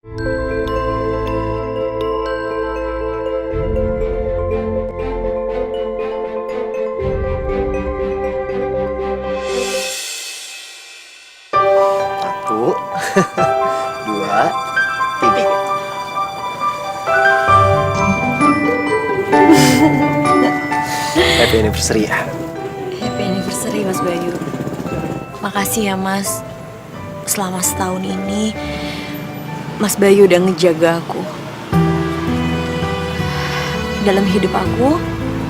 Satu, dua, tiga. Happy anniversary ya. Happy anniversary Mas Bayu. Makasih ya Mas. Selama setahun ini Mas Bayu udah ngejaga aku. Dalam hidup aku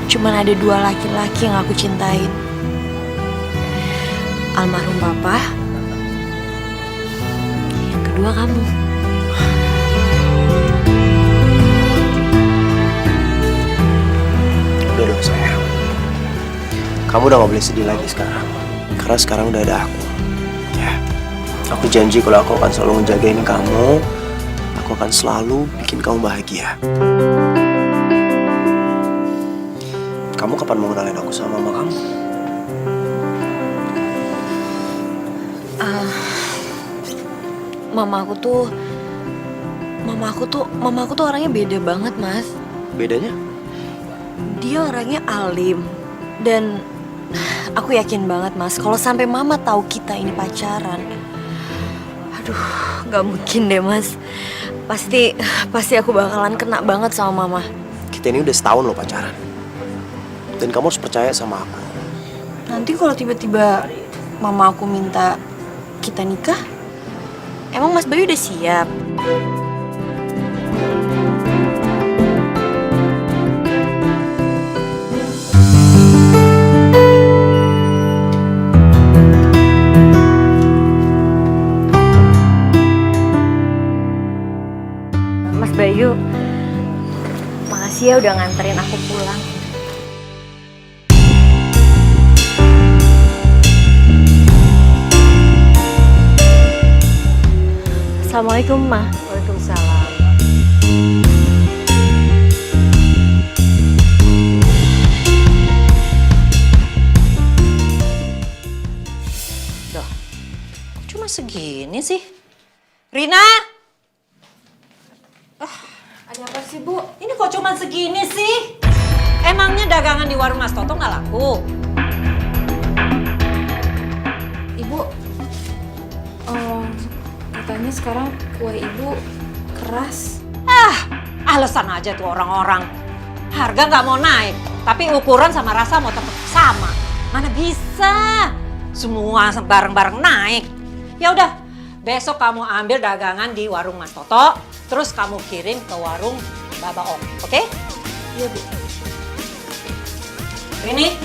cuman ada dua laki-laki yang aku cintain. Almarhum Papa. Yang kedua kamu. Udah dong sayang. Kamu udah gak boleh sedih lagi sekarang. Karena sekarang udah ada aku. Ya. Aku janji kalau aku akan selalu ngejagain kamu. Aku akan selalu bikin kamu bahagia. Kamu kapan mau kenalin aku sama mama kamu? Mama aku tuh orangnya beda banget, Mas. Bedanya? Dia orangnya alim. Dan aku yakin banget, Mas, kalau sampai Mama tahu kita ini pacaran, aduh, nggak mungkin deh, Mas. Pasti aku bakalan kena banget sama Mama. Kita ini udah setahun loh pacaran. Dan kamu harus percaya sama aku. Nanti kalau tiba-tiba Mama aku minta kita nikah, emang Mas Bayu udah siap? Mas Bayu, makasih ya udah nganterin aku pulang. Assalamualaikum, Ma. Waalaikumsalam. Duh, cuma segini sih. Rina! Ada apa sih, Bu? Ini kok cuma segini sih? Emangnya dagangan di warung Mas Toto nggak laku? Ibu, katanya sekarang kue ibu keras. Alasan aja tuh orang-orang. Harga nggak mau naik, tapi ukuran sama rasa mau tetap sama. Mana bisa? Semua bareng-bareng naik. Ya udah, besok kamu ambil dagangan di warung Mas Toto, terus kamu kirim ke warung Baba Om, oke? Iya, Bu. Rini,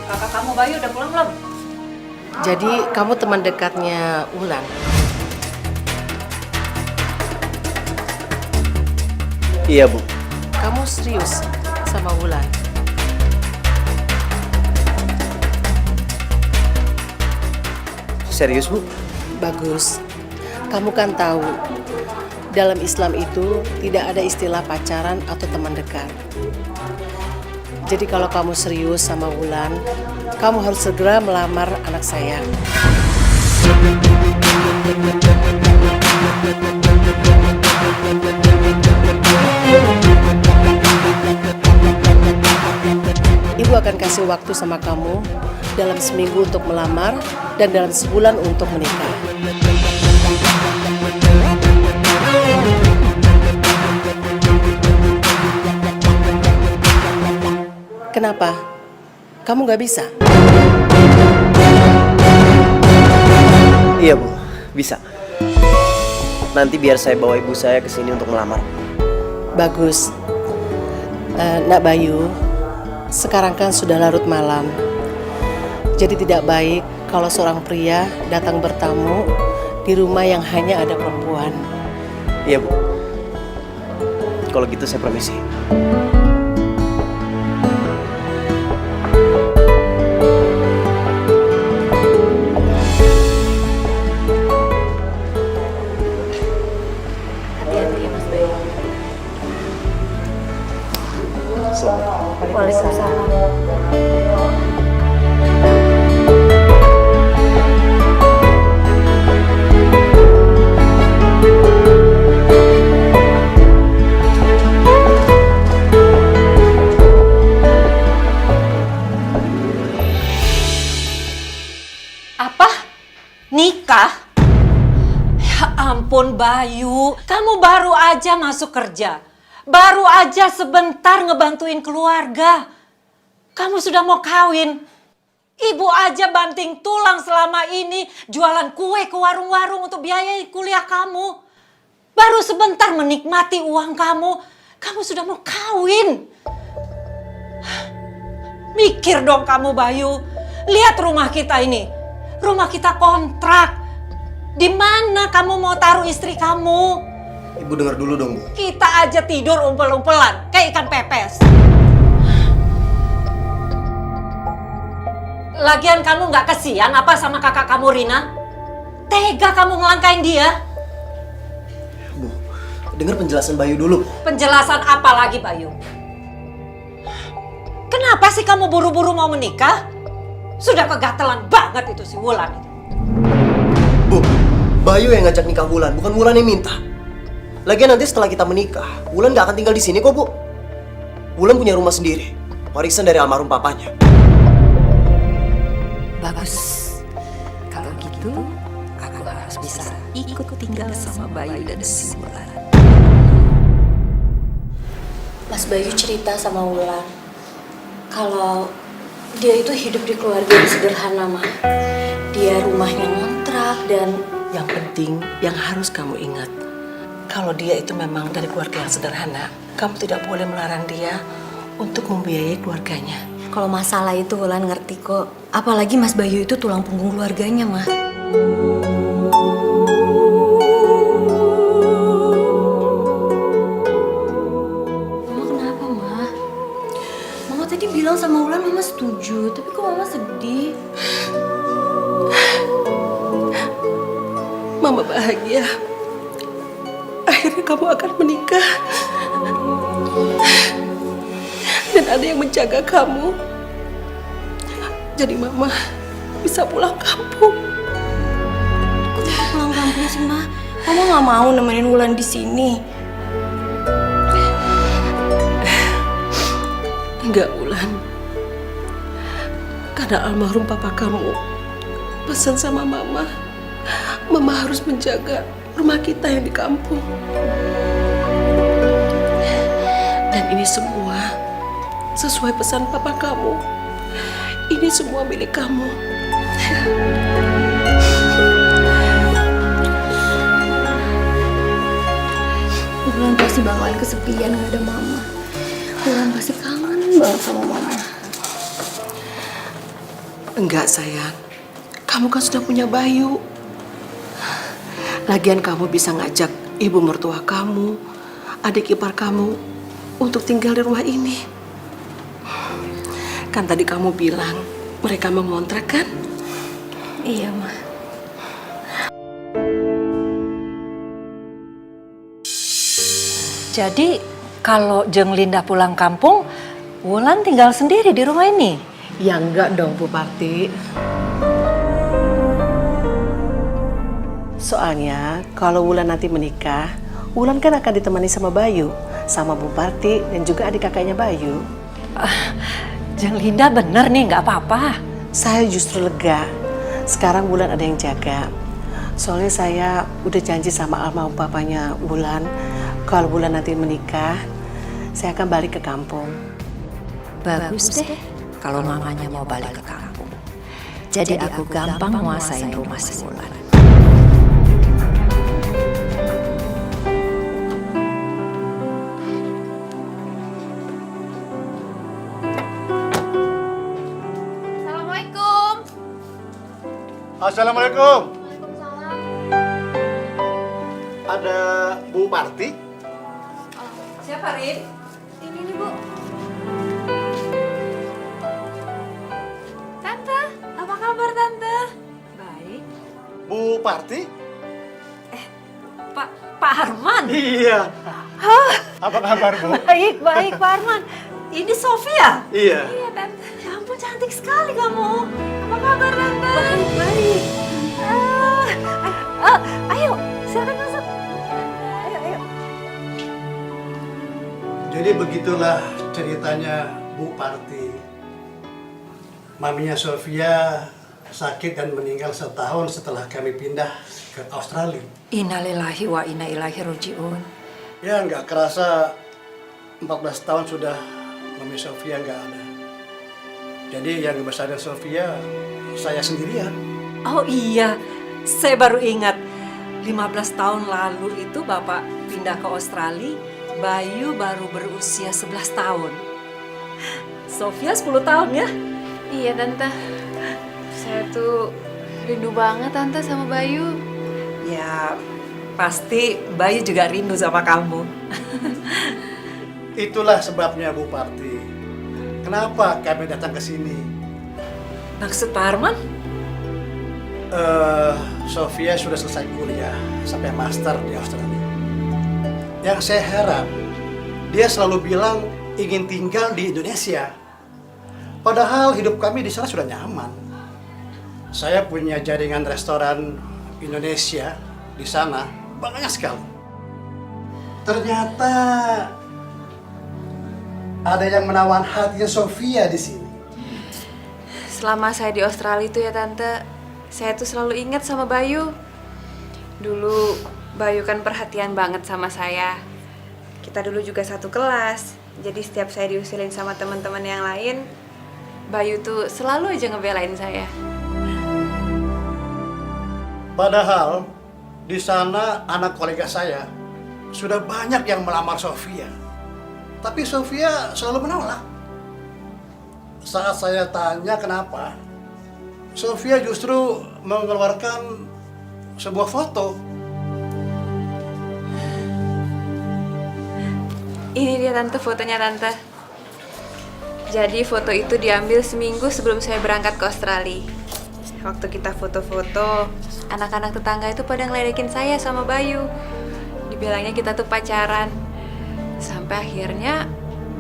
kakak kamu Bayu udah pulang belum? Jadi kamu teman dekatnya Wulan? Iya, Bu. Kamu serius sama Wulan? Serius, Bu? Bagus. Kamu kan tahu, dalam Islam itu tidak ada istilah pacaran atau teman dekat. Jadi kalau kamu serius sama Wulan, kamu harus segera melamar anak saya. Ibu akan kasih waktu sama kamu dalam seminggu untuk melamar dan dalam sebulan untuk menikah. Kenapa? Kamu nggak bisa? Iya, Bu. Bisa. Nanti biar saya bawa ibu saya ke sini untuk melamar. Bagus. Nak Bayu, sekarang kan sudah larut malam. Jadi tidak baik kalau seorang pria datang bertamu di rumah yang hanya ada perempuan. Iya, Bu. Kalau gitu saya permisi. Hati-hati ya, Mas Bayu. Waalaikumsalam. Nikah? Ya ampun Bayu, kamu baru aja masuk kerja. Baru aja sebentar ngebantuin keluarga. Kamu sudah mau kawin. Ibu aja banting tulang selama ini jualan kue ke warung-warung untuk biayai kuliah kamu. Baru sebentar menikmati uang kamu, kamu sudah mau kawin. Mikir dong kamu Bayu. Lihat rumah kita ini. Rumah kita kontrak. Di mana kamu mau taruh istri kamu? Ibu dengar dulu dong, Bu. Kita aja tidur umpel-umpelan kayak ikan pepes. Lagian kamu nggak kesian apa sama kakak kamu Rina? Tega kamu ngelangkain dia? Bu, dengar penjelasan Bayu dulu. Penjelasan apa lagi Bayu? Kenapa sih kamu buru-buru mau menikah? Sudah kegatelan banget itu si Wulan itu. Bu, Bayu yang ngajak nikah Wulan, bukan Wulan yang minta. Lagian nanti setelah kita menikah, Wulan gak akan tinggal di sini kok, Bu. Wulan punya rumah sendiri, warisan dari almarhum papanya. Bagus. Kalau gitu, aku harus bisa ikut tinggal sama Bayu dan si Wulan. Mas Bayu cerita sama Wulan kalau dia itu hidup di keluarga yang sederhana, Ma. Dia rumahnya ngontrak dan Yang penting, yang harus kamu ingat, kalau dia itu memang dari keluarga yang sederhana, kamu tidak boleh melarang dia untuk membiayai keluarganya. kalau masalah itu Wulan ngerti kok. Apalagi Mas Bayu itu tulang punggung keluarganya, Ma. Mama kenapa, Ma? Mama tadi bilang sama Wulan Mama setuju, tapi kok Mama sedih? Mama bahagia. Akhirnya kamu akan menikah. Dan ada yang menjaga kamu. Jadi Mama bisa pulang kampung. Kok Mama pulang kampung sih, Ma? Mama nggak mau nemenin Wulan di sini. Enggak, Wulan. Karena almarhum papa kamu pesan sama Mama. Mama harus menjaga rumah kita yang di kampung. Dan ini semua sesuai pesan papa kamu. Ini semua milik kamu. Wulan pasti bakalan kesepian nggak ada Mama. Wulan pasti kangen banget sama Mama. Enggak, sayang. Kamu kan sudah punya Bayu. Lagian kamu bisa ngajak ibu mertua kamu, adik ipar kamu untuk tinggal di rumah ini. Kan tadi kamu bilang mereka mau ngontrak kan? Iya, Ma. Jadi kalau Jeng Linda pulang kampung, Wulan tinggal sendiri di rumah ini? Ya enggak dong, Bu Parti. Soalnya kalau Wulan nanti menikah, Wulan kan akan ditemani sama Bayu, sama Bu Parti dan juga adik kakaknya Bayu. Jeng Linda bener nih, nggak apa-apa. Saya justru lega. Sekarang Wulan ada yang jaga. Soalnya saya udah janji sama almarhum papanya Wulan, kalau Wulan nanti menikah, saya akan balik ke kampung. Bagus deh kalau mamanya mau balik ke kampung. Jadi aku gampang nguasain rumah si Wulan. Assalamualaikum. Ada Bu Parti? Siapa, Rin? Ini nih, Bu. Tante, apa kabar Tante? Baik. Bu Parti? Pak Arman? Iya. Apa kabar, Bu? Baik, Pak Arman. Ini Sofia? Iya. Iya Tante. Ya ampun, cantik sekali kamu. Apa kabar Tante? Baik. Ayo, silakan masuk. Ayo. Jadi begitulah ceritanya Bu Parti. Maminya Sofia sakit dan meninggal setahun setelah kami pindah ke Australia. Innalillahi wa inna ilaihi raji'un. Ya nggak kerasa 14 tahun sudah Mami Sofia nggak ada. Jadi yang ngebesarin Sofia saya sendirian. Oh iya, saya baru ingat. 15 tahun lalu itu Bapak pindah ke Australia, Bayu baru berusia 11 tahun. Sofia 10 tahun ya? Iya Tante. Saya tuh rindu banget Tante sama Bayu. Ya, pasti Bayu juga rindu sama kamu. Itulah sebabnya Bu Parti. Kenapa kami datang ke sini? Maksud Pak Arman? Sofia sudah selesai kuliah sampai master di Australia. Yang saya heran, dia selalu bilang ingin tinggal di Indonesia. Padahal hidup kami di sana sudah nyaman. Saya punya jaringan restoran Indonesia di sana banyak sekali. Ternyata ada yang menawan hatinya Sofia di sini. Selama saya di Australia itu ya Tante, saya tuh selalu ingat sama Bayu. Dulu Bayu kan perhatian banget sama saya. Kita dulu juga satu kelas. Jadi setiap saya diusilin sama teman-teman yang lain, Bayu tuh selalu aja ngebelain saya. Padahal di sana anak kolega saya sudah banyak yang melamar Sofia. Tapi Sofia selalu menolak. Saat saya tanya kenapa, Sofia justru mengeluarkan sebuah foto. Ini dia Tante, fotonya Tante. Jadi foto itu diambil seminggu sebelum saya berangkat ke Australia. Waktu kita foto-foto, anak-anak tetangga itu pada ngeledekin saya sama Bayu. Dibilangnya kita tuh pacaran. Sampai akhirnya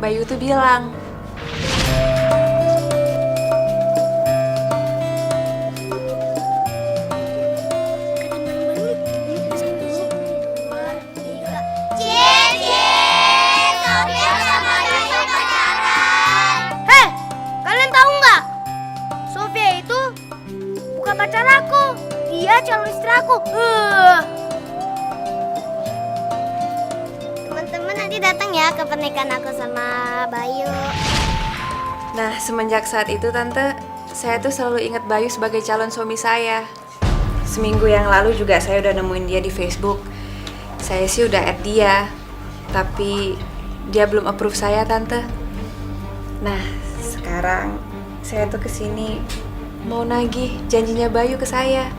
Bayu tuh bilang, Hei, kalian tahu nggak? Sofia itu bukan pacar aku, dia calon istri aku. Teman-teman nanti datang ya ke pernikahan aku sama Bayu. nah semenjak saat itu Tante, saya tuh selalu ingat Bayu sebagai calon suami saya. Seminggu yang lalu juga saya udah nemuin dia di Facebook. Saya sih udah add dia, tapi dia belum approve saya Tante. Nah sekarang saya tuh kesini mau nagih janjinya Bayu ke saya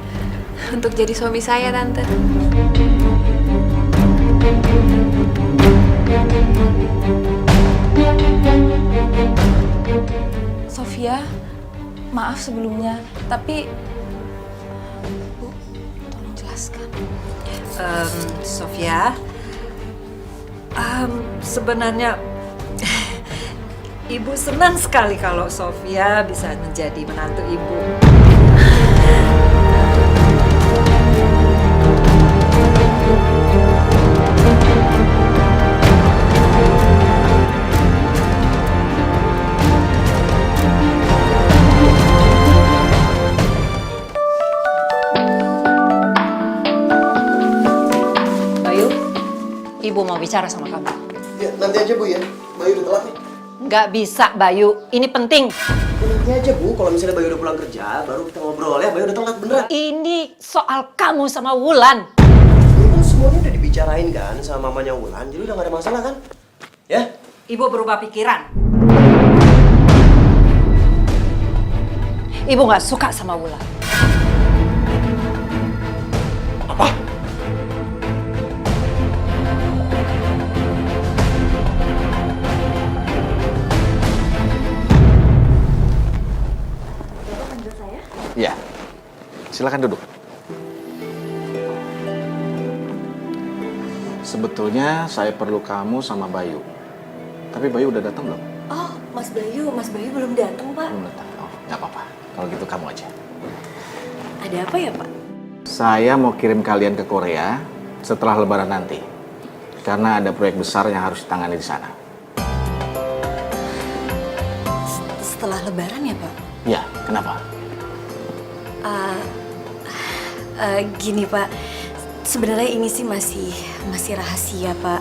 untuk jadi suami saya Tante. Sofia, maaf sebelumnya, tapi Bu, tolong jelaskan. Sofia, sebenarnya Ibu senang sekali kalau Sofia bisa menjadi menantu Ibu. Bayu, Ibu mau bicara sama kamu. Ya, nanti aja Bu ya. Bayu udah telat nih. Nggak bisa, Bayu. Ini penting. Nanti aja Bu, kalau misalnya Bayu udah pulang kerja, baru kita ngobrol ya. Bayu udah telat beneran. Ini soal kamu sama Wulan. Ini kan semuanya udah dibicarain kan sama mamanya Wulan, jadi udah gak ada masalah kan? Ya? Ibu berubah pikiran. Ibu nggak suka sama Wulan. Apa? Iya, silakan duduk. Sebetulnya saya perlu kamu sama Bayu. Tapi Bayu udah datang belum? Oh, Mas Bayu belum datang, Pak. Belum datang. Oh, nggak apa-apa. Kalau gitu kamu aja. Ada apa ya, Pak? Saya mau kirim kalian ke Korea setelah Lebaran nanti. Karena ada proyek besar yang harus ditangani di sana. Setelah Lebaran ya, Pak? Ya, kenapa? Gini Pak, sebenarnya ini sih masih rahasia Pak.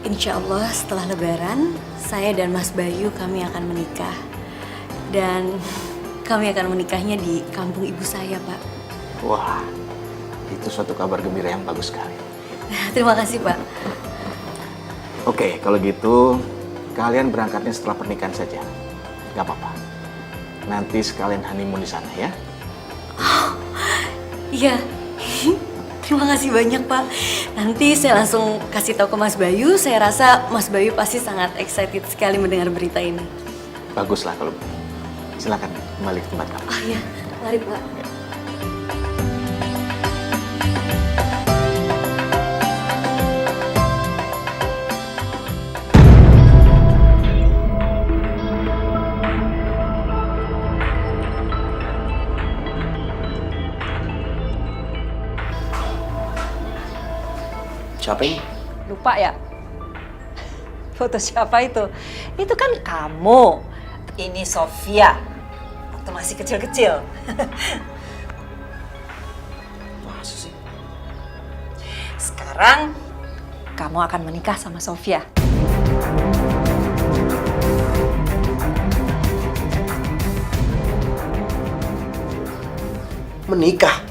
Insya Allah setelah Lebaran, saya dan Mas Bayu kami akan menikah. Dan kami akan menikahnya di kampung ibu saya Pak. Wah, itu suatu kabar gembira yang bagus sekali. Terima kasih Pak. Oke, kalau gitu kalian berangkatnya setelah pernikahan saja. Gak apa-apa. Nanti sekalian honeymoon di sana ya. Iya, terima kasih banyak Pak. Nanti saya langsung kasih tahu ke Mas Bayu. Saya rasa Mas Bayu pasti sangat excited sekali mendengar berita ini. Baguslah kalau begitu. Silakan kembali ke tempat kamu. Oh iya, mari Pak. Siapa ini? Lupa ya? Foto siapa itu? Itu kan kamu. Ini Sofia. Waktu masih kecil-kecil. Masa sih? Sekarang kamu akan menikah sama Sofia. Menikah?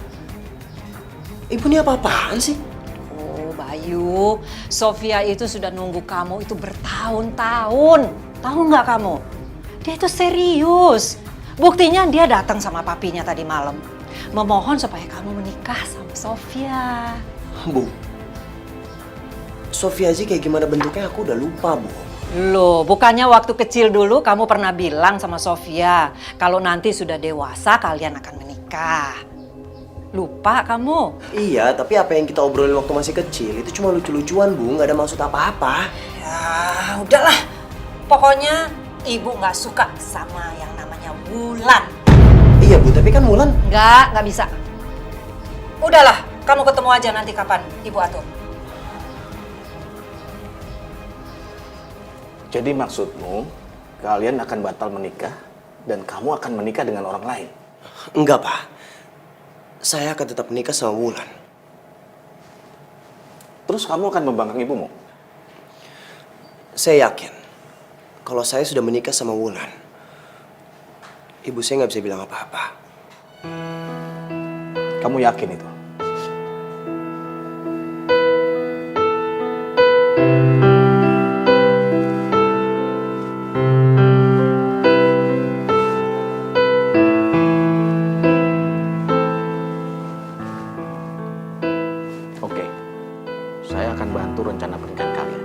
Ibu ini apa-apaan sih? Oh Bayu, Sofia itu sudah nunggu kamu itu bertahun-tahun. Tahu nggak kamu? Dia itu serius. Buktinya dia datang sama papinya tadi malam. Memohon supaya kamu menikah sama Sofia. Bu, Sofia aja kayak gimana bentuknya aku udah lupa, Bu. Loh, bukannya waktu kecil dulu kamu pernah bilang sama Sofia kalau nanti sudah dewasa kalian akan menikah. Lupa kamu? Iya, tapi apa yang kita obrolin waktu masih kecil itu cuma lucu-lucuan, Bu. Nggak ada maksud apa-apa. Ya, udahlah. Pokoknya ibu nggak suka sama yang namanya Wulan. Iya, Bu, tapi kan Wulan... Nggak bisa. Udahlah, kamu ketemu aja nanti kapan ibu atur. Jadi maksudmu, kalian akan batal menikah dan kamu akan menikah dengan orang lain? Enggak, Pak. Saya akan tetap menikah sama Wulan. Terus kamu akan membangkang ibumu? Saya yakin, kalau saya sudah menikah sama Wulan, ibu saya nggak bisa bilang apa-apa. Kamu yakin itu? Oke, saya akan bantu rencana pernikahan kalian.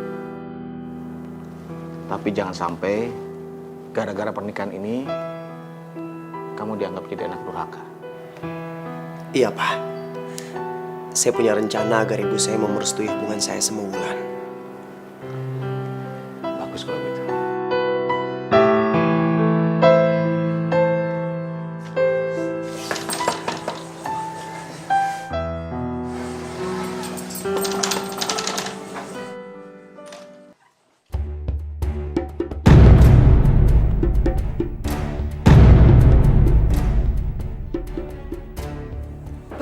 Tapi jangan sampai gara-gara pernikahan ini kamu dianggap jadi anak durhaka. Iya, Pak. Saya punya rencana agar ibu saya mau merestui hubungan saya sama Wulan. Bagus kalau gitu.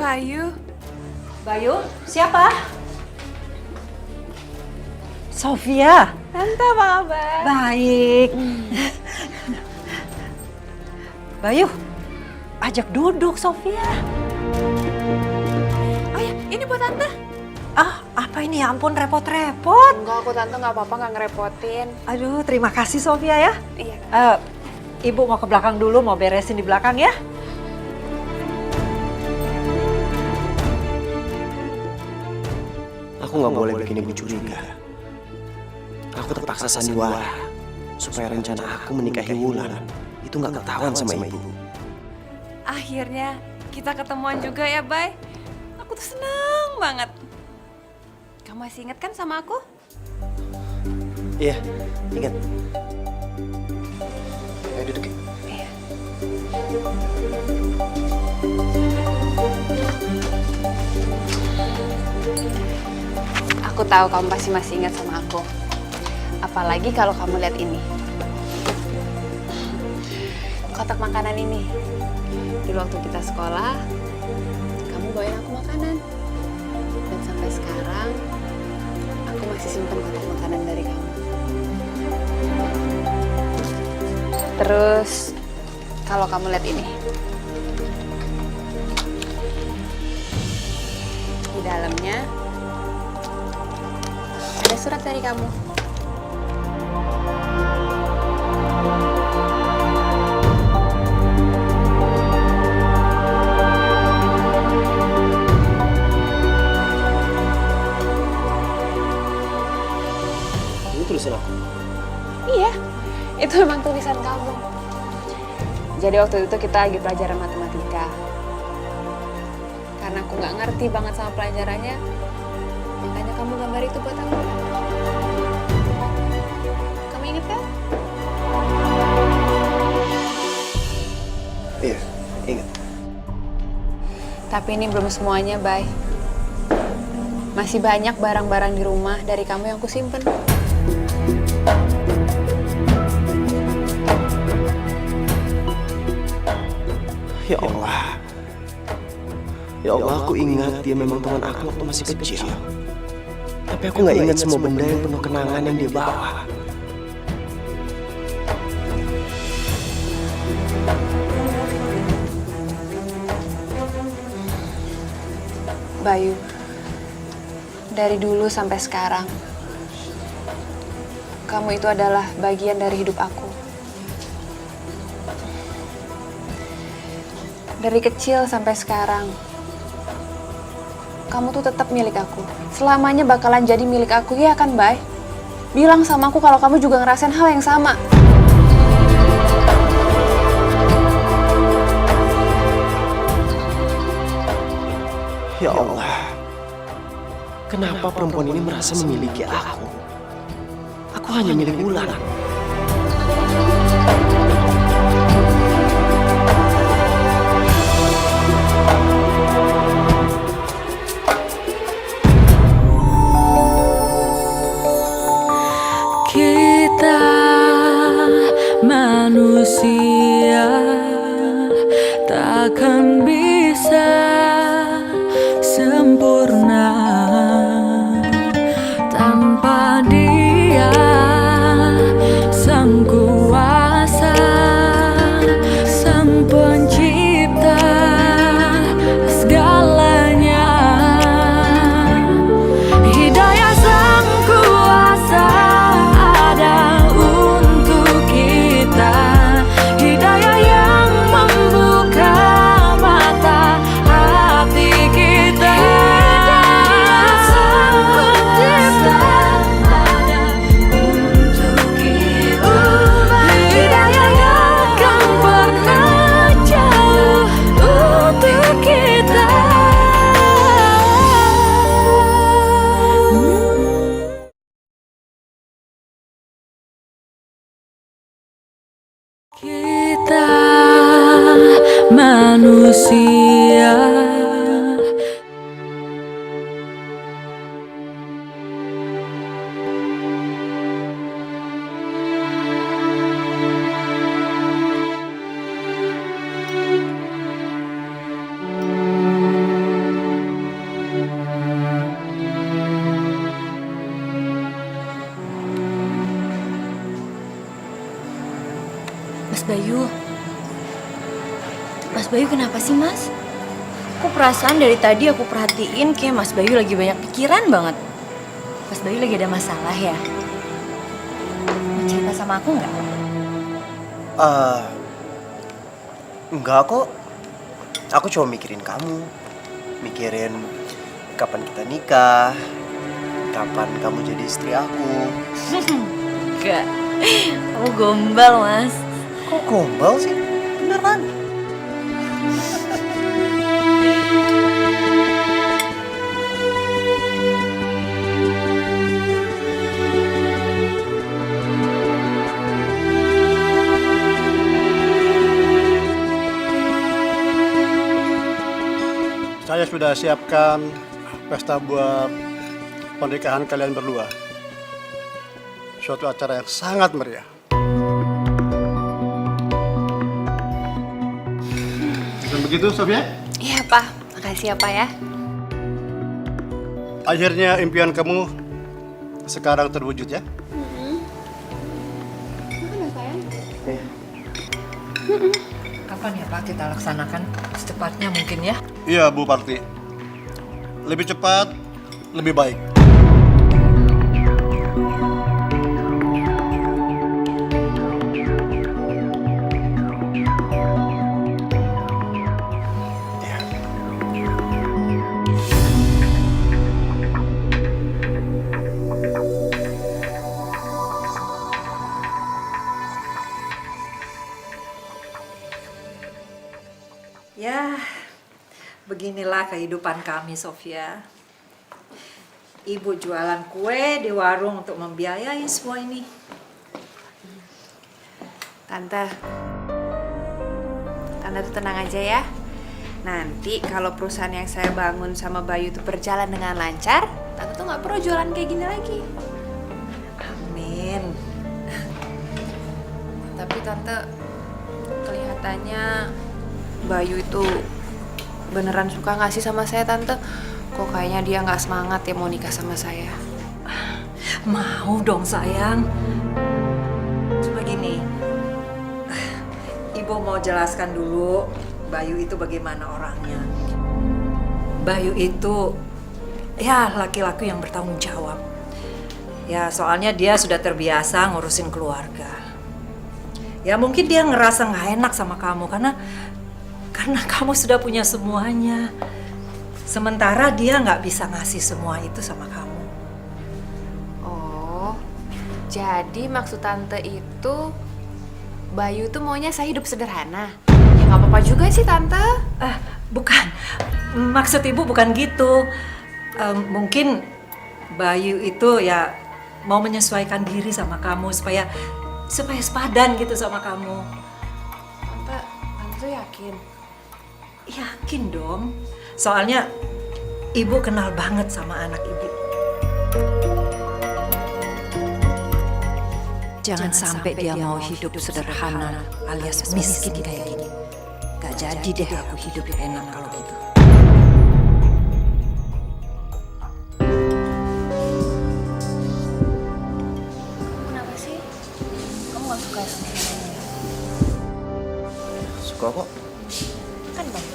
Bayu, Bayu, siapa? Sofia. Tante apa kabar? Baik. Bayu, ajak duduk Sofia. Oh ya, ini buat Tante. Ah, apa ini? Ya ampun, repot-repot. Enggak, aku Tante nggak apa-apa, nggak ngerepotin. Aduh, terima kasih Sofia ya. Iya. Ibu mau ke belakang dulu, mau beresin di belakang ya. Aku nggak boleh bikin ibu curiga. Aku terpaksa sandiwara supaya rencana aku menikahi Wulan itu nggak ketahuan sama ibu. Akhirnya kita ketemuan juga ya, Bay. Aku tuh seneng banget. Kamu masih inget kan sama aku? Iya, ingat. Ayo duduk. Iya. Aku tahu kamu pasti masih ingat sama aku. Apalagi kalau kamu lihat ini. Kotak makanan ini. dulu waktu kita sekolah, kamu bawain aku makanan. Dan sampai sekarang, aku masih simpen kotak makanan dari kamu. Terus, kalau kamu lihat ini. Di dalamnya, ada surat dari kamu. Ini tulisan aku. Iya, itu memang tulisan kamu. Jadi waktu itu kita lagi pelajaran matematika. Karena aku nggak ngerti banget sama pelajarannya, makanya kamu gambar itu buat aku. Kamu inget kan? Iya, ingat. Tapi ini belum semuanya, Bay. Masih banyak barang-barang di rumah dari kamu yang aku simpen. Ya Allah. Ya Allah, aku ingat dia memang teman aku waktu masih kecil. Tapi aku nggak ingat semua benda yang penuh kenangan yang dia bawa. Bayu, dari dulu sampai sekarang, kamu itu adalah bagian dari hidup aku. Dari kecil sampai sekarang, kamu tuh tetap milik aku. Selamanya bakalan jadi milik aku, ya kan, Bay? Bilang sama aku kalau kamu juga ngerasain hal yang sama. Ya Allah, kenapa perempuan ini merasa memiliki aku? Aku hanya milik Wulan. Kita manusia takkan bisa sempurna tanpa Dia, Sang Kuasa, Sang Pencipta segalanya. Hidayah Sang Kuasa ada untuk kita, hidayah yang membuka mata hati kita. Hidayah Sang Pencipta ada untuk kita, hidayah yang akan pernah jauh untuk kita. Kita manusia. Mas Bayu. Mas Bayu kenapa sih, Mas? Aku perasaan dari tadi aku perhatiin kayak Mas Bayu lagi banyak pikiran banget. Mas Bayu lagi ada masalah ya? Mau cerita sama aku nggak? Enggak kok. Aku cuma mikirin kamu. Mikirin kapan kita nikah, kapan kamu jadi istri aku. Enggak. Kamu gombal, Mas. Kok gombal sih? Beneran? Saya sudah siapkan pesta buat pernikahan kalian berdua. Suatu acara yang sangat meriah. Dan begitu, Sofia? Iya, Pak. Makasih ya, Pak ya. Akhirnya impian kamu sekarang terwujud ya? Kapan ya Pak kita laksanakan? Secepatnya mungkin ya. Iya, Bu Parti. Lebih cepat, lebih baik. Ya, beginilah kehidupan kami, Sofia. Ibu jualan kue di warung untuk membiayai semua ini. Tante tuh tenang aja ya. Nanti kalau perusahaan yang saya bangun sama Bayu itu berjalan dengan lancar, Tante tuh nggak perlu jualan kayak gini lagi. Amin. Tapi Tante, kelihatannya Bayu itu beneran suka nggak sih sama saya, Tante? Kok kayaknya dia nggak semangat ya mau nikah sama saya. Mau dong sayang. Cuma gini, Ibu mau jelaskan dulu Bayu itu bagaimana orangnya. Bayu itu ya laki-laki yang bertanggung jawab. Ya soalnya dia sudah terbiasa ngurusin keluarga. Ya mungkin dia ngerasa nggak enak sama kamu karena kamu sudah punya semuanya. Sementara dia nggak bisa ngasih semua itu sama kamu. Oh, jadi maksud Tante itu Bayu tuh maunya saya hidup sederhana. Ya nggak apa-apa juga sih Tante. Bukan, maksud Ibu bukan gitu. Mungkin Bayu itu ya mau menyesuaikan diri sama kamu supaya sepadan gitu sama kamu. Tante tuh yakin? Yakin dong. Soalnya Ibu kenal banget sama anak Ibu. Jangan sampai dia mau hidup sederhana alias miskin kayak gini. Gak jadi deh aku hidup enak kalau gitu. Kenapa sih? Kamu gak suka sama saya? Suka kok. Kan Bang.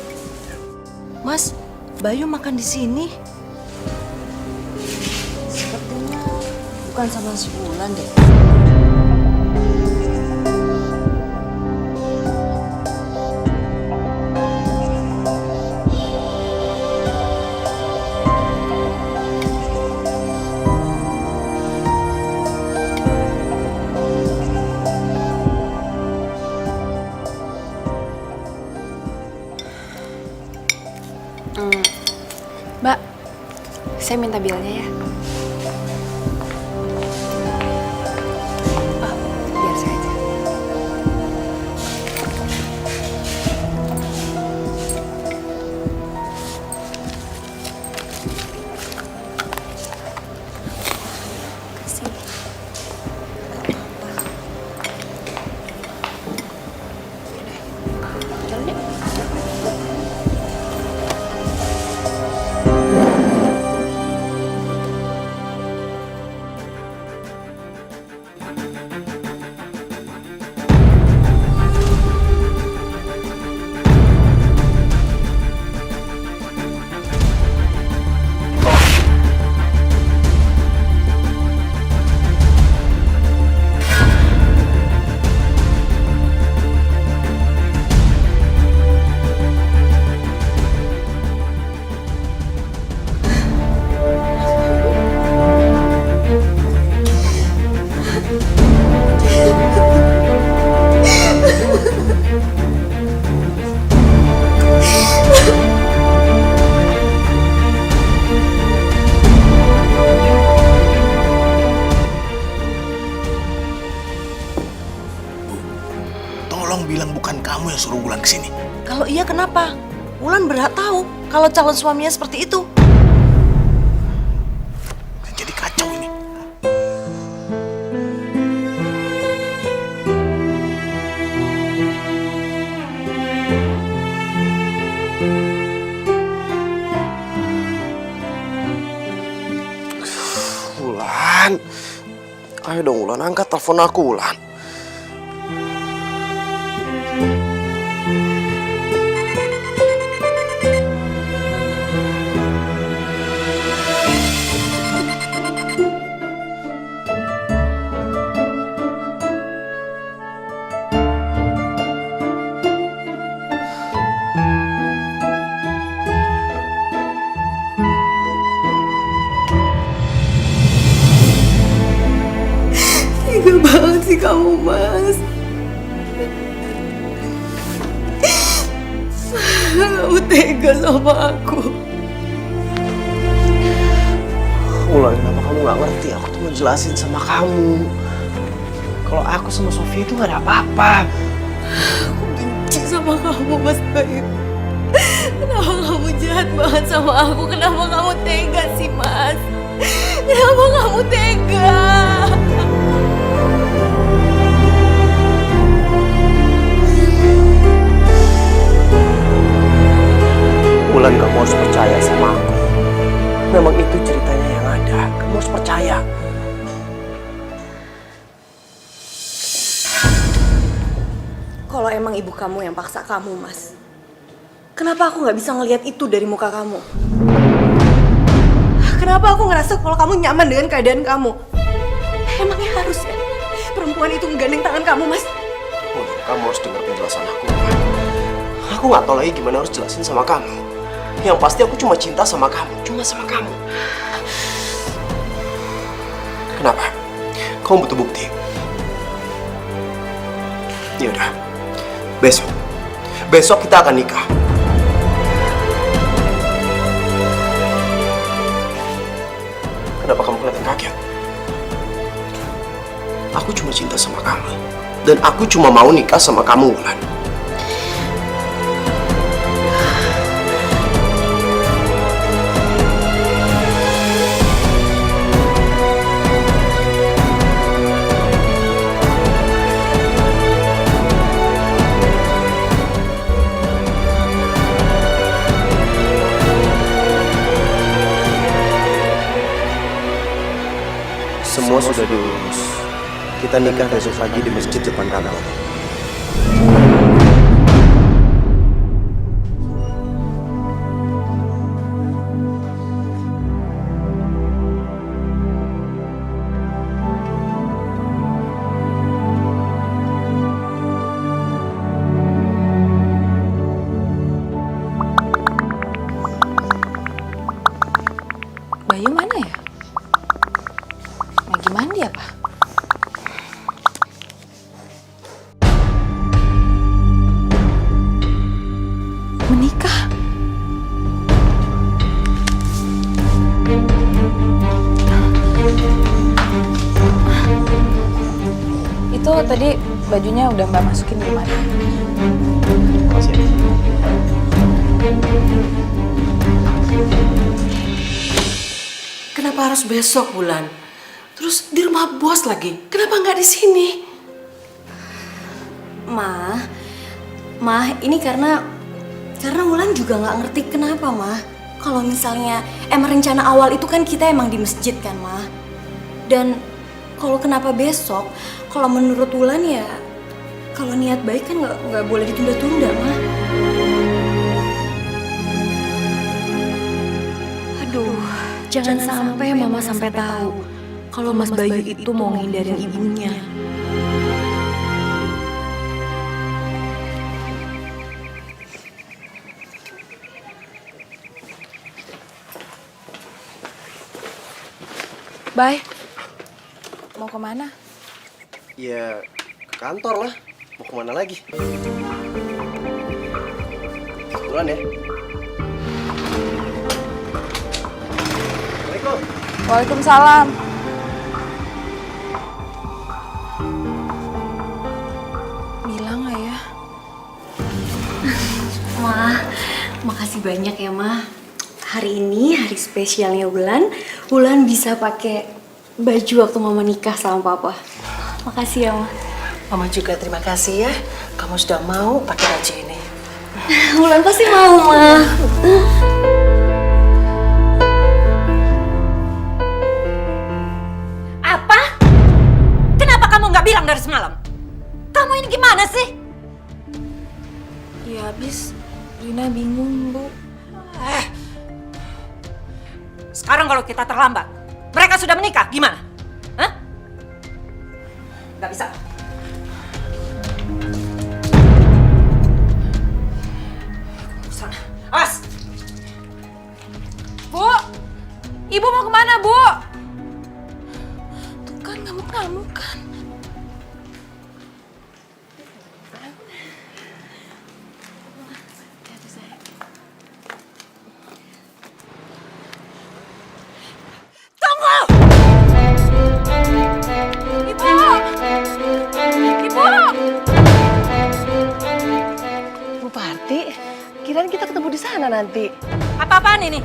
Mas, Bayu makan di sini. Sepertinya bukan sama sebulan deh. Mbak, saya minta bilnya ya. Biar saya aja. Tolong bilang bukan kamu yang suruh Wulan kesini. Kalau iya kenapa? Wulan berhak tahu kalau calon suaminya seperti itu. Jadi kacau ini. Ayo dong Wulan, angkat telepon aku Wulan. Tega banget sih kamu, Mas. Kamu tega sama aku. Wulan, kenapa kamu gak ngerti? Aku tuh mau jelasin sama kamu. Kalau aku sama Sofia itu gak ada apa-apa. Aku benci sama kamu, Mas Bayu. Kenapa kamu jahat banget sama aku? Kenapa kamu tega sih, Mas? Kenapa kamu tega? Wulan, kamu harus percaya sama aku. Memang itu ceritanya yang ada. Kamu harus percaya. Kalau emang ibu kamu yang paksa kamu, Mas, kenapa aku nggak bisa ngelihat itu dari muka kamu? Kenapa aku ngerasa kalau kamu nyaman dengan keadaan kamu? Emangnya harus ya perempuan itu menggandeng tangan kamu, Mas? Wulan, kamu harus dengar penjelasan aku. Wulan. Aku nggak tahu lagi gimana harus jelasin sama kamu. Yang pasti aku cuma cinta sama kamu, cuma sama kamu. Kenapa? Kamu butuh bukti? Ya udah, besok kita akan nikah. Kenapa kamu kelihatan kaget? Aku cuma cinta sama kamu, dan aku cuma mau nikah sama kamu, Wulan. Semua sudah diurus. Kita nikah besok pagi di masjid depan kantor. Bayu mana ya? Lagi mandi apa? Menikah? Itu tadi bajunya udah Mbak masukin di mana? Makasih ya. Kenapa harus besok, Wulan? Terus di rumah bos lagi. Kenapa nggak di sini? Ma, ini karena Wulan juga nggak ngerti kenapa, Ma. Kalau misalnya emang rencana awal itu kan kita emang di masjid kan, Ma. Dan kalau kenapa besok, kalau menurut Wulan ya, kalau niat baik kan nggak boleh ditunda-tunda, Ma. Aduh, jangan sampai Mama sampai tahu kalau Mas Bayu itu mau ngindarin ibunya. Bay, mau kemana? Ya, ke kantor lah. Mau kemana lagi? Wulan ya. Assalamualaikum. Waalaikumsalam. Bilang nggak ya? Ma, makasih banyak ya, Ma. Hari ini hari spesialnya Wulan bisa pakai baju waktu Mama nikah sama Papa. Makasih ya, Ma. Mama juga terima kasih ya. Kamu sudah mau pakai baju ini. Wulan pasti mau, Ma. Apa? Bu. Sekarang kalau kita terlambat, mereka sudah menikah, gimana? Hah? Gak bisa. Sana, awas! Bu, Ibu mau kemana, Bu? Tuh kan ngamuk-ngamuk kan. Bu Parti, kirain kita ketemu di sana nanti. Apa-apaan ini?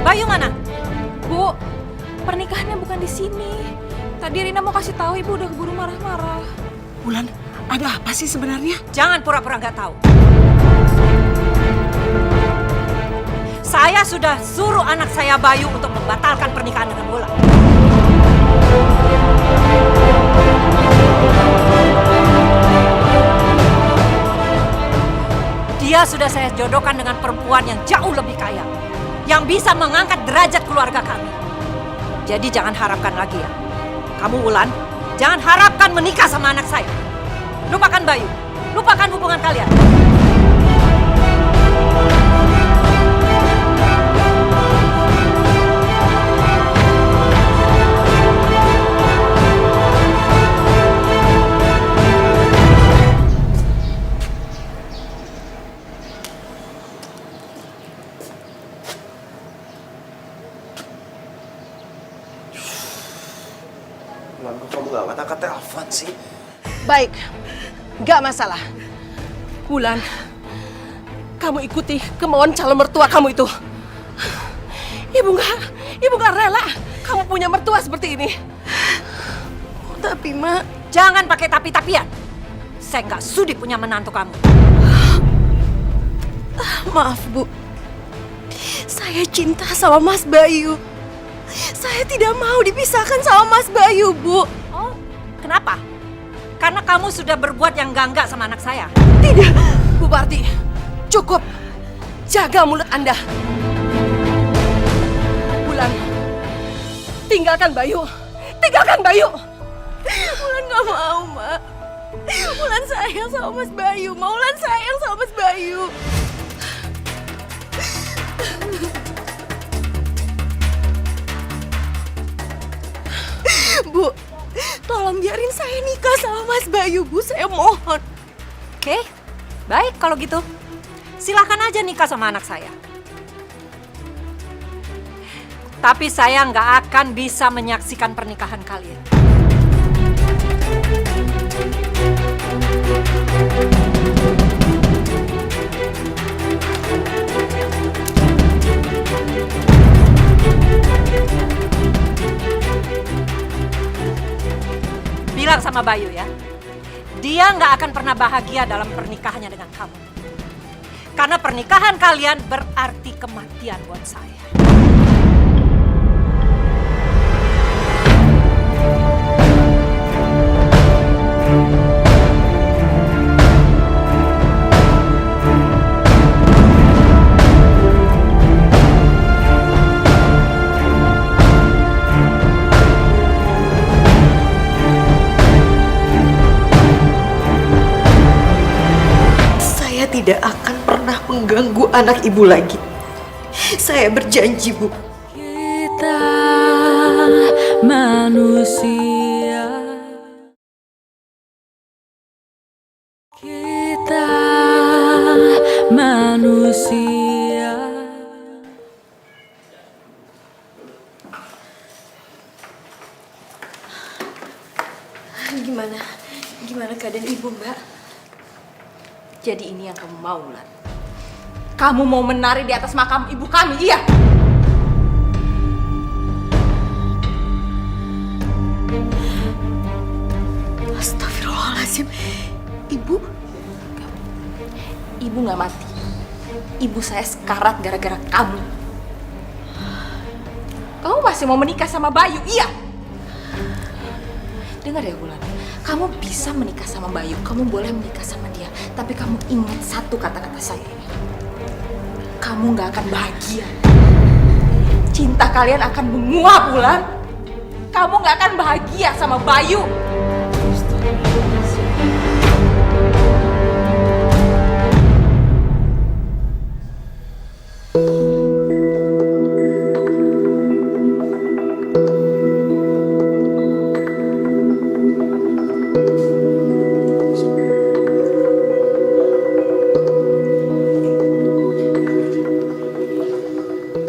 Bayu mana? Bu, pernikahannya bukan di sini. Tadi Rina mau kasih tahu Ibu udah keburu marah-marah. Wulan, ada apa sih sebenarnya? Jangan pura-pura nggak tahu. Saya sudah suruh anak saya Bayu untuk membatalkan pernikahan dengan Wulan. Dia sudah saya jodohkan dengan perempuan yang jauh lebih kaya, yang bisa mengangkat derajat keluarga kami. Jadi jangan harapkan lagi ya. Kamu Wulan, jangan harapkan menikah sama anak saya. Lupakan Bayu, lupakan hubungan kalian. Wulan, kok kamu gak angkat-angkat telepon sih? Baik, gak masalah. Wulan, kamu ikuti kemauan calon mertua kamu itu. Ibu gak rela kamu punya mertua seperti ini. Tapi, Mak, Jangan pakai tapi-tapian. Saya nggak sudi punya menantu kamu. Maaf, Bu. Saya cinta sama Mas Bayu. Saya tidak mau dipisahkan sama Mas Bayu, Bu. Oh, kenapa? Karena kamu sudah berbuat yang enggak sama anak saya. tidak. Bu Parti, cukup. Jaga mulut Anda. Wulan, tinggalkan Bayu. Tinggalkan Bayu. Wulan gak mau, Mak. Wulan sayang sama Mas Bayu. Wulan sayang sama Mas Bayu. Bu, tolong biarin saya nikah sama Mas Bayu, Bu. Saya mohon. Oke, baik kalau gitu. Silahkan aja nikah sama anak saya. Tapi saya nggak akan bisa menyaksikan pernikahan kalian. Bilang sama Bayu ya, dia nggak akan pernah bahagia dalam pernikahannya dengan kamu. Karena pernikahan kalian berarti kematian buat saya. Saya tidak akan pernah mengganggu anak ibu lagi. Saya berjanji, Bu. Kita manusia. Kita manusia. Gimana keadaan ibu, Mbak? Jadi ini yang kamu mau, Wulan. Kamu mau menari di atas makam ibu kami, iya? Astagfirullahaladzim. Ibu Ibu gak mati. Ibu saya sekarat gara-gara kamu. Kamu masih mau menikah sama Bayu, iya? Dengar ya, Wulan. Kamu bisa menikah sama Bayu, kamu boleh menikah sama dia. Tapi kamu ingat satu kata-kata saya. Kamu gak akan bahagia. Cinta kalian akan menguap, Wulan. Kamu gak akan bahagia sama Bayu.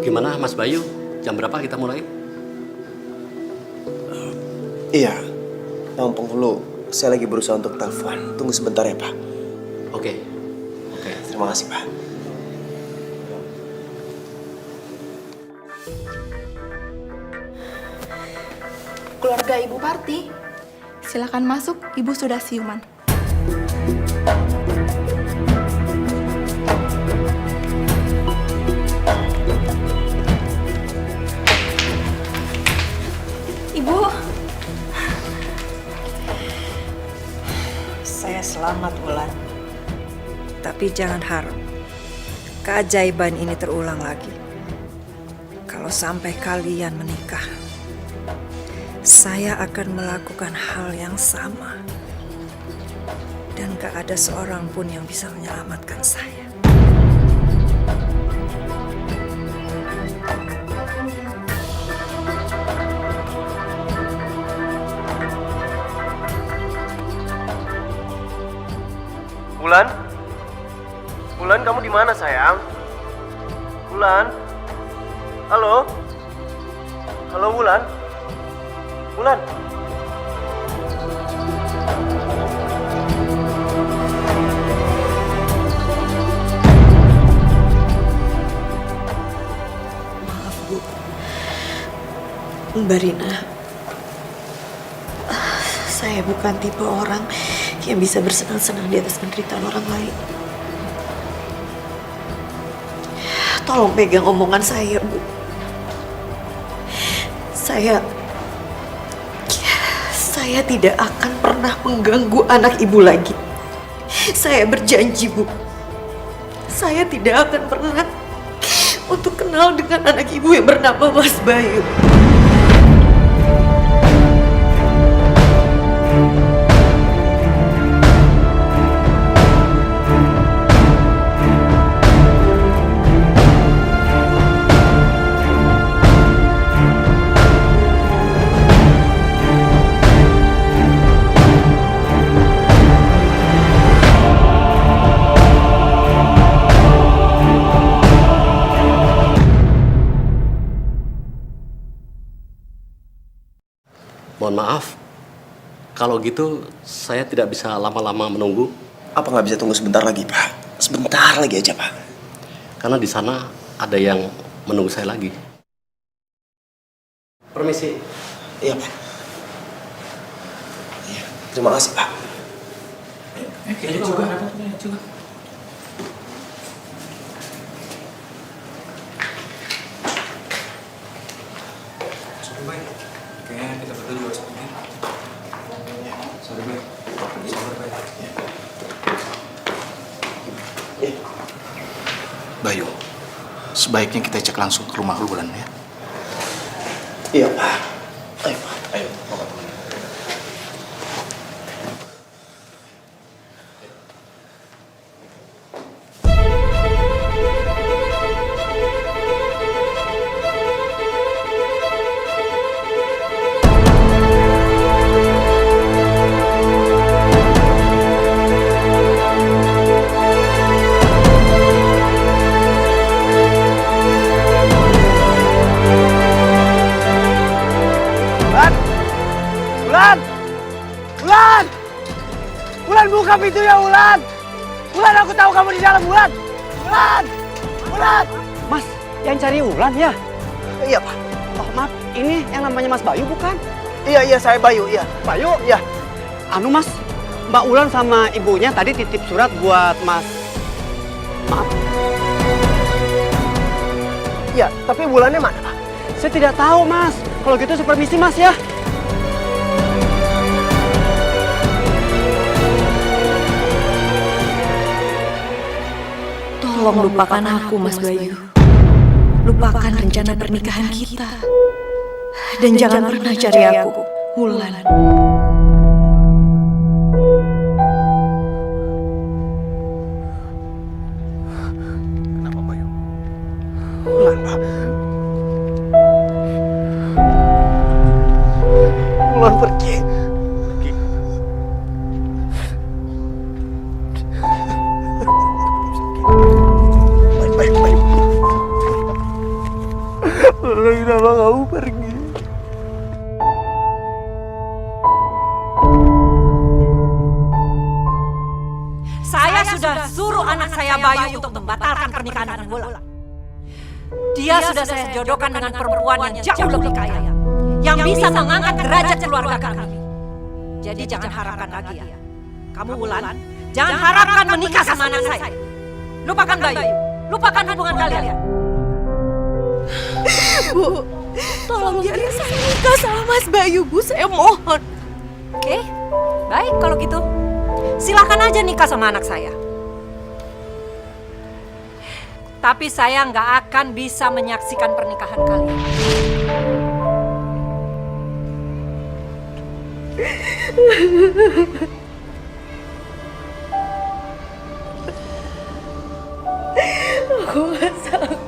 Gimana Mas Bayu? Jam berapa kita mulai? Iya, Bang Penghulu, saya lagi berusaha untuk telepon. Tunggu sebentar ya, Pak. Oke. Terima kasih, Pak. Keluarga Ibu Parti, silakan masuk. Ibu sudah siuman. Ibu, Saya selamat, Wulan. Tapi jangan harap keajaiban ini terulang lagi. Kalau sampai kalian menikah, saya akan melakukan hal yang sama. Dan gak ada seorang pun yang bisa menyelamatkan saya. Wulan? Wulan, kamu di mana, sayang? Wulan? Halo? Halo, Wulan? Wulan? Maaf, Bu. Mbak Rina. Saya bukan tipe orang yang bisa bersenang-senang di atas penderitaan orang lain. Tolong pegang omongan saya, Bu. Saya tidak akan pernah mengganggu anak Ibu lagi. Saya berjanji, Bu. Saya tidak akan pernah untuk kenal dengan anak Ibu yang bernama Mas Bayu. Mohon maaf, kalau gitu saya tidak bisa lama-lama menunggu. Apa nggak bisa tunggu sebentar lagi, Pak? Sebentar lagi aja, Pak. Karena di sana ada yang menunggu saya lagi. Permisi. Iya, Pak. Iya, terima kasih, Pak. Ini juga. Sorry, Bay. Kayaknya kita berdua juga harus pergi. Sorry, Bay. Sorry, Bay. Bayu, sebaiknya kita cek langsung ke rumah Wulan ya. Iya, Pak. Ayo, Pak. Ayo. Wulan, buka pintunya, Wulan! Wulan, aku tahu kamu di dalam, Wulan! Wulan! Wulan! Mas, yang cari Wulan ya? Iya, Pak. Oh, maaf, ini yang namanya Mas Bayu bukan? Iya, saya Bayu, iya. Bayu? Iya. Anu Mas, Mbak Wulan sama ibunya tadi titip surat buat Mas. Maaf. Iya, tapi Wulannya mana, Pak? Saya tidak tahu, Mas. Kalau gitu saya permisi, Mas ya. Tolong lupakan aku, Mas Bayu. Lupakan rencana pernikahan kita. Dan jangan pernah cari aku, Wulan. Kenapa Bayu? Wulan, Pak. Wulan pergi. Baik. Wulan, kenapa kamu pergi? Saya sudah suruh anak saya Bayu untuk membatalkan pernikahan dengan Wulan. Dia sudah saya jodohkan dengan perempuan yang jauh lebih kaya, yang bisa mengangkat derajat keluarga kami. Jadi jangan harapkan lagi ya. Kamu Wulan, jangan harapkan menikah sama anak saya. Lupakan Bayu, lupakan hubungan kalian. Bu, tolong biarin saya nikah sama Mas Bayu, Bu. Saya mohon. Oke, baik kalau gitu. Silakan aja nikah sama anak saya. Tapi saya nggak akan bisa menyaksikan pernikahan kalian. Aku gak sanggup.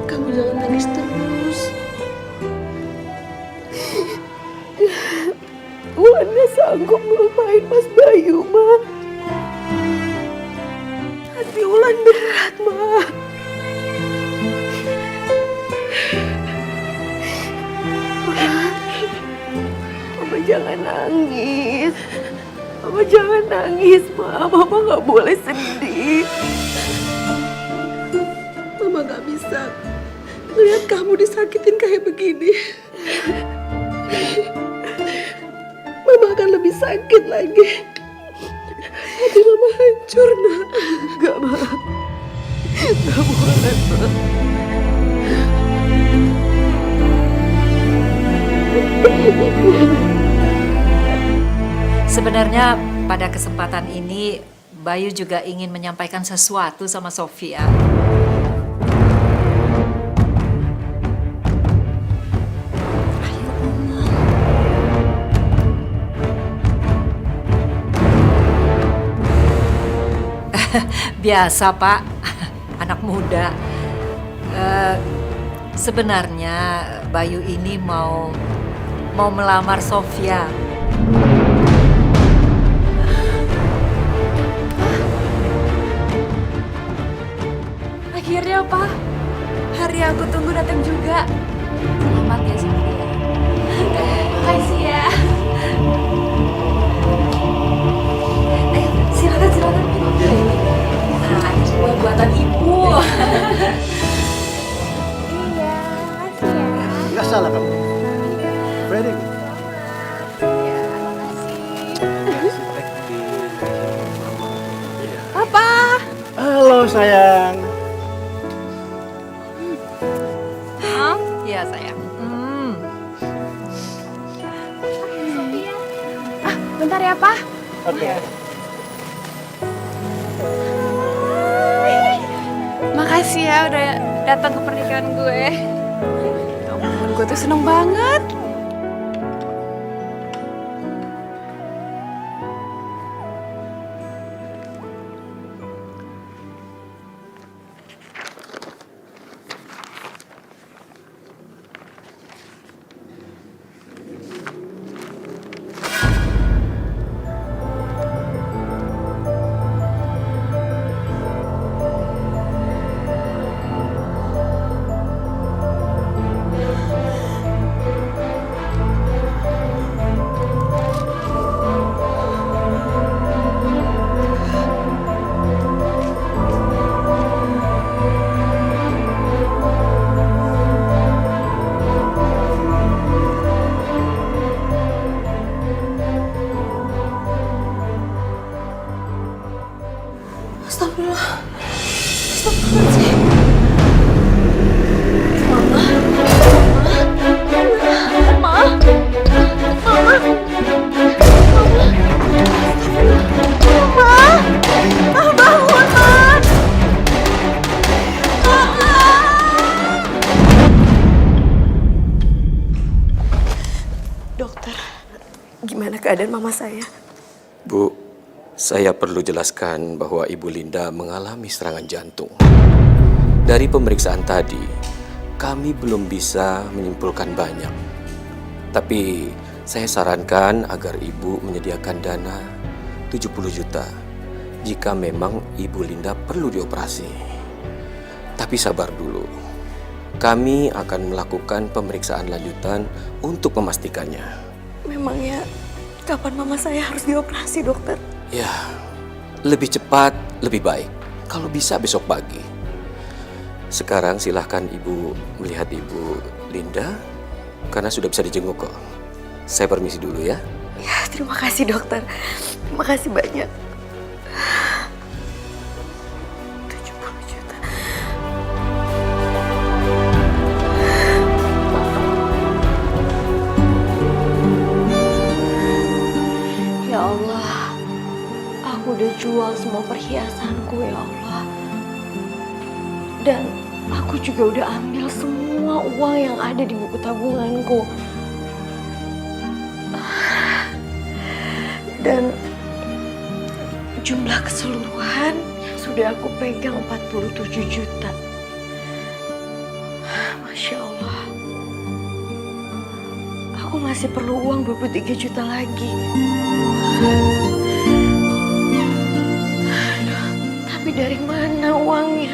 Kamu jangan nangis terus. Wulan gak sanggup melupain Mas Bayu, Ma. Hati Wulan berat, Ma. Mama jangan nangis. Mama jangan nangis, Ma. Mama gak boleh sedih. Mama gak bisa melihat kamu disakitin kayak begini. Mama akan lebih sakit lagi. Hati Mama hancur, Nak. Enggak, Ma. Enggak boleh, Ma. Sebenarnya pada kesempatan ini Bayu juga ingin menyampaikan sesuatu sama Sofia. Biasa Pak, anak muda. Sebenarnya Bayu ini mau melamar Sofia. Akhirnya, Pak. Hari yang aku tunggu datang juga. Selamat ya, Sofia. Makasih ya. Silakan minum. Nah, ada kue buatan Ibu. Iya, makasih ya. Nggak salah kamu. Very good. Papa. Halo sayang. Iya sayang. Bentar ya, Pak. Oke. Makasih ya udah datang ke pernikahan gue. Ya ampun, gue tuh seneng banget. gimana keadaan mama saya? Bu, saya perlu jelaskan bahwa Ibu Linda mengalami serangan jantung. Dari pemeriksaan tadi, kami belum bisa menyimpulkan banyak. Tapi saya sarankan agar Ibu menyediakan dana 70 juta jika memang Ibu Linda perlu dioperasi. Tapi sabar dulu. Kami akan melakukan pemeriksaan lanjutan untuk memastikannya. Memangnya kapan mama saya harus dioperasi, dokter? Ya, lebih cepat, lebih baik. Kalau bisa besok pagi. Sekarang silahkan Ibu melihat Ibu Linda, karena sudah bisa dijenguk kok. Saya permisi dulu ya. Ya, terima kasih dokter. Terima kasih banyak. 70 juta. Ya Allah, aku udah jual semua perhiasanku ya Allah. Dan aku juga udah ambil semua uang yang ada di buku tabunganku. Dan jumlah keseluruhan yang sudah aku pegang 47 juta. Masya Allah. Aku masih perlu uang 23 juta lagi. Aduh, tapi dari mana uangnya?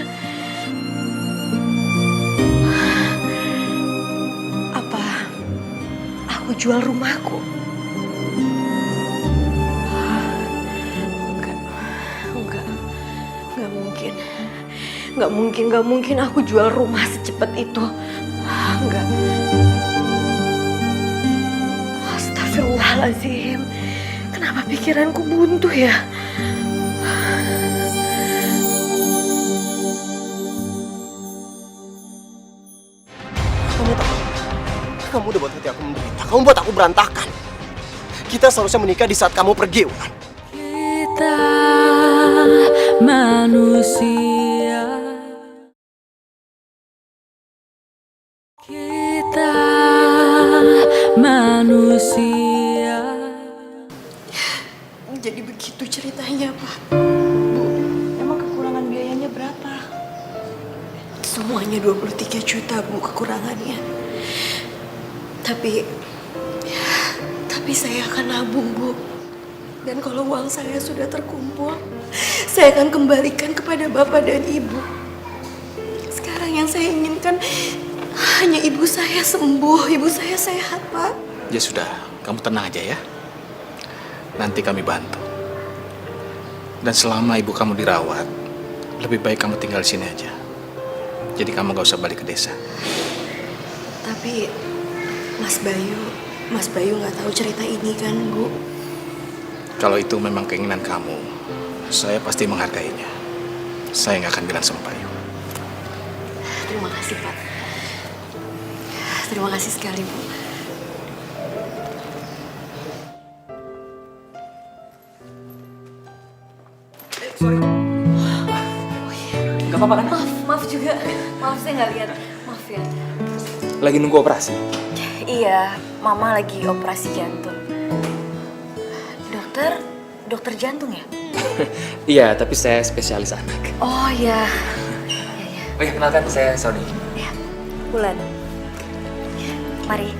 Apa aku jual rumahku? Nggak mungkin aku jual rumah secepat itu. Enggak. Astagfirullahaladzim. Kenapa pikiranku buntu ya? Kamu udah buat hati aku menderita. Kamu buat aku berantakan. Kita seharusnya menikah di saat kamu pergi, Wulan. Kita manusia, kita manusia. Jadi begitu ceritanya, Pak. Bu, emang kekurangan biayanya berapa? Semuanya 23 juta, Bu, kekurangannya. Tapi saya akan nabung, Bu. Dan kalau uang saya sudah terkumpul, saya akan kembalikan kepada Bapak dan Ibu. Sekarang yang saya inginkan hanya ibu saya sembuh, ibu saya sehat, Pak. Ya sudah, kamu tenang aja ya. Nanti kami bantu. Dan selama ibu kamu dirawat, lebih baik kamu tinggal di sini aja. Jadi kamu gak usah balik ke desa. Tapi Mas Bayu nggak tahu cerita ini kan, Bu? Kalau itu memang keinginan kamu, saya pasti menghargainya. Saya nggak akan bilang sama Bayu. Terima kasih, Pak. Terima kasih sekali, Bu. Sorry. Gak apa-apa kan? Maaf juga. Maaf saya nggak lihat. Maaf ya. Lagi nunggu operasi? Iya, Mama lagi operasi jantung. Dokter jantung ya? Iya, tapi saya spesialis anak. Oh ya. Oh ya, kenalkan saya Sony. Ya, Wulan. Mari.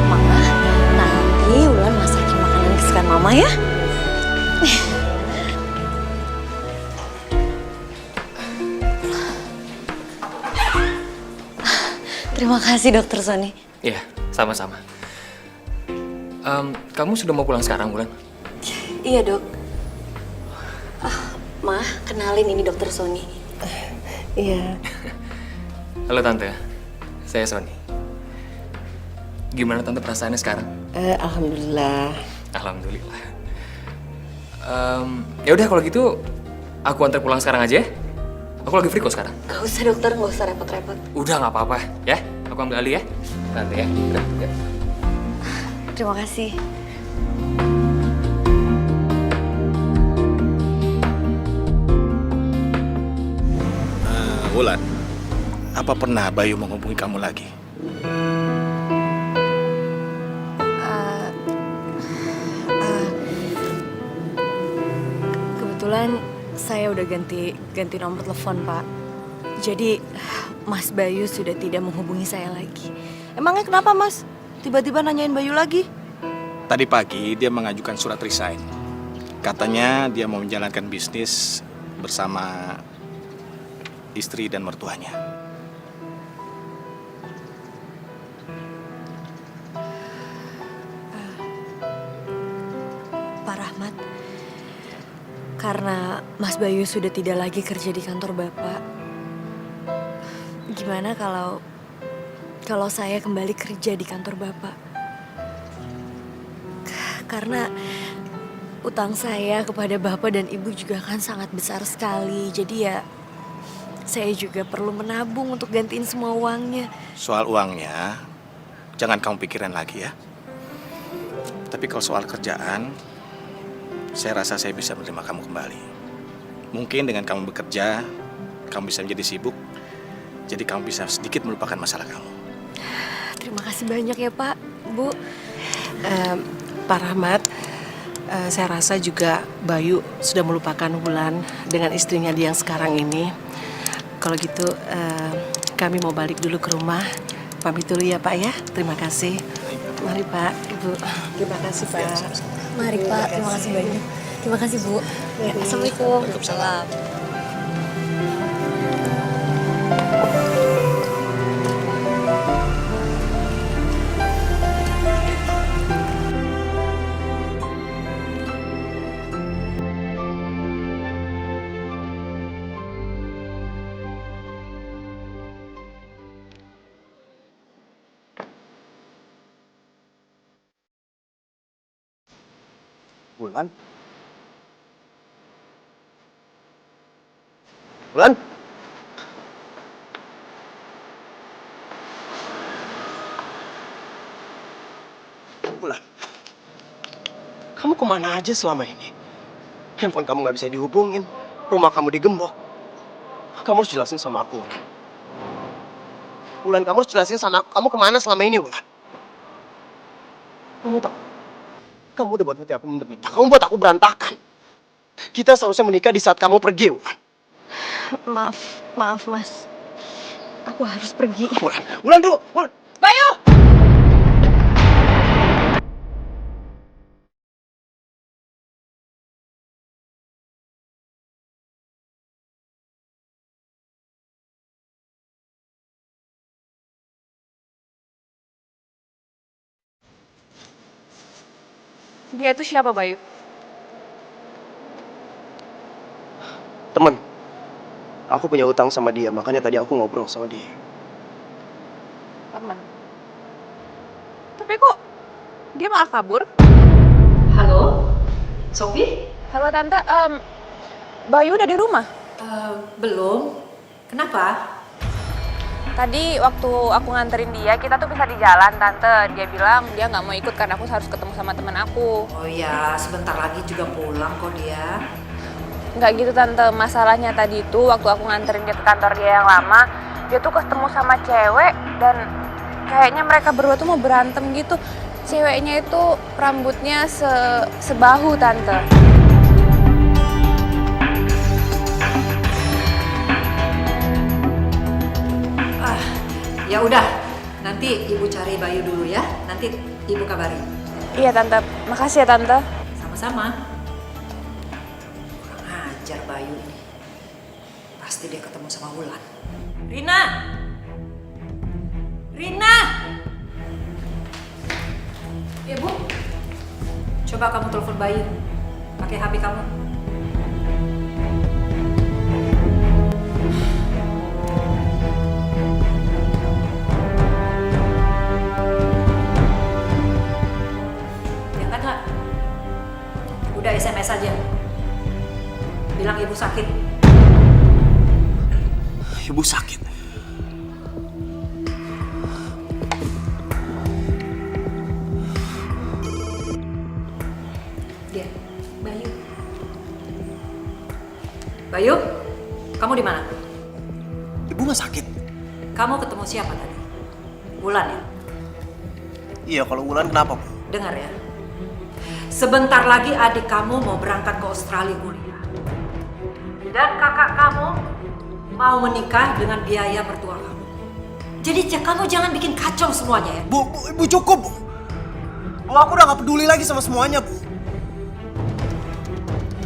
Mama, nanti Wulan masakin makanan kesukaan Mama ya. Terima kasih Dokter Sony. Iya, sama-sama. Kamu sudah mau pulang sekarang, Wulan? Iya, Dok. Ma, kenalin ini Dokter Sony. Iya. Halo Tante, saya Sony. Gimana Tante perasaannya sekarang? Alhamdulillah. Alhamdulillah. Ya udah kalau gitu, aku antar pulang sekarang aja ya. Aku lagi free kok sekarang. Gak usah dokter, gak usah repot-repot. Udah nggak apa-apa ya. Aku ambil alih ya. Tante ya. Udah. Ya. Terima kasih. Wulan, Apa pernah Bayu menghubungi kamu lagi? Kebetulan saya udah ganti nomor telepon, Pak. Jadi Mas Bayu sudah tidak menghubungi saya lagi. Emangnya kenapa, Mas? Tiba-tiba nanyain Bayu lagi? Tadi pagi dia mengajukan surat resign. Katanya dia mau menjalankan bisnis bersama istri dan mertuanya. Pak Rahmat, karena Mas Bayu sudah tidak lagi kerja di kantor Bapak, gimana kalau saya kembali kerja di kantor Bapak? Karena utang saya kepada Bapak dan Ibu juga kan sangat besar sekali. Jadi ya saya juga perlu menabung untuk gantiin semua uangnya. Soal uangnya, jangan kamu pikirin lagi ya. Tapi kalau soal kerjaan, saya rasa saya bisa menerima kamu kembali. Mungkin dengan kamu bekerja, kamu bisa menjadi sibuk. Jadi kamu bisa sedikit melupakan masalah kamu. Terima kasih banyak ya Pak, Bu. Pak Rahmat, saya rasa juga Bayu sudah melupakan Wulan dengan istrinya dia yang sekarang ini. Kalau gitu, kami mau balik dulu ke rumah. Pamit dulu ya Pak ya. Terima kasih. Mari Pak, Ibu. Terima kasih Pak. Mari Pak, terima kasih banyak. Terima kasih Bu. Ya, Assalamualaikum. Waalaikumsalam. Wulan? Wulan? Wulan? Kamu kemana aja selama ini? Handphone kamu nggak bisa dihubungin, rumah kamu digembok. Kamu harus jelasin sama aku. Wulan, kamu harus jelasin sama aku, kamu kemana selama ini, Wulan? Kamu tahu? Kamu udah buat hati aku menderita. Kamu buat aku berantakan. Kita seharusnya menikah di saat kamu pergi, Wulan. Maaf Mas. Aku harus pergi. Wulan dulu, Wulan. Bayu! Dia itu siapa, Bayu? Temen. Aku punya utang sama dia, makanya tadi aku ngobrol sama dia. Teman. Tapi kok dia malah kabur? Halo? Sophie? Halo Tante, Bayu udah di rumah? Belum. Kenapa? Tadi waktu aku nganterin dia, kita tuh bisa di jalan, Tante. Dia bilang dia nggak mau ikut karena aku harus ketemu sama temen aku. Oh iya, sebentar lagi juga pulang kok dia. Nggak gitu, Tante. Masalahnya tadi tuh waktu aku nganterin dia ke kantor dia yang lama, dia tuh ketemu sama cewek dan kayaknya mereka berdua tuh mau berantem gitu. Ceweknya itu rambutnya sebahu, Tante. Ya udah, nanti Ibu cari Bayu dulu ya. Nanti Ibu kabarin. Iya, Tante. Makasih ya, Tante. Sama-sama. Kurang ajar Bayu ini. Pasti dia ketemu sama Wulan. Rina! Rina! Ya, Bu. Coba kamu telepon Bayu. Pakai HP kamu. Udah SMS aja. Bilang ibu sakit. Ibu sakit. Dia, Bayu. Bayu, kamu di mana? Ibu nggak sakit. Kamu ketemu siapa tadi? Wulan ya? Iya, kalau Wulan kenapa, Bu? Dengar ya. Sebentar lagi adik kamu mau berangkat ke Australia kuliah. Dan kakak kamu mau menikah dengan biaya mertua kamu. Jadi kamu jangan bikin kacau semuanya ya. Bu, Ibu cukup, Bu. Bu, aku udah gak peduli lagi sama semuanya, Bu.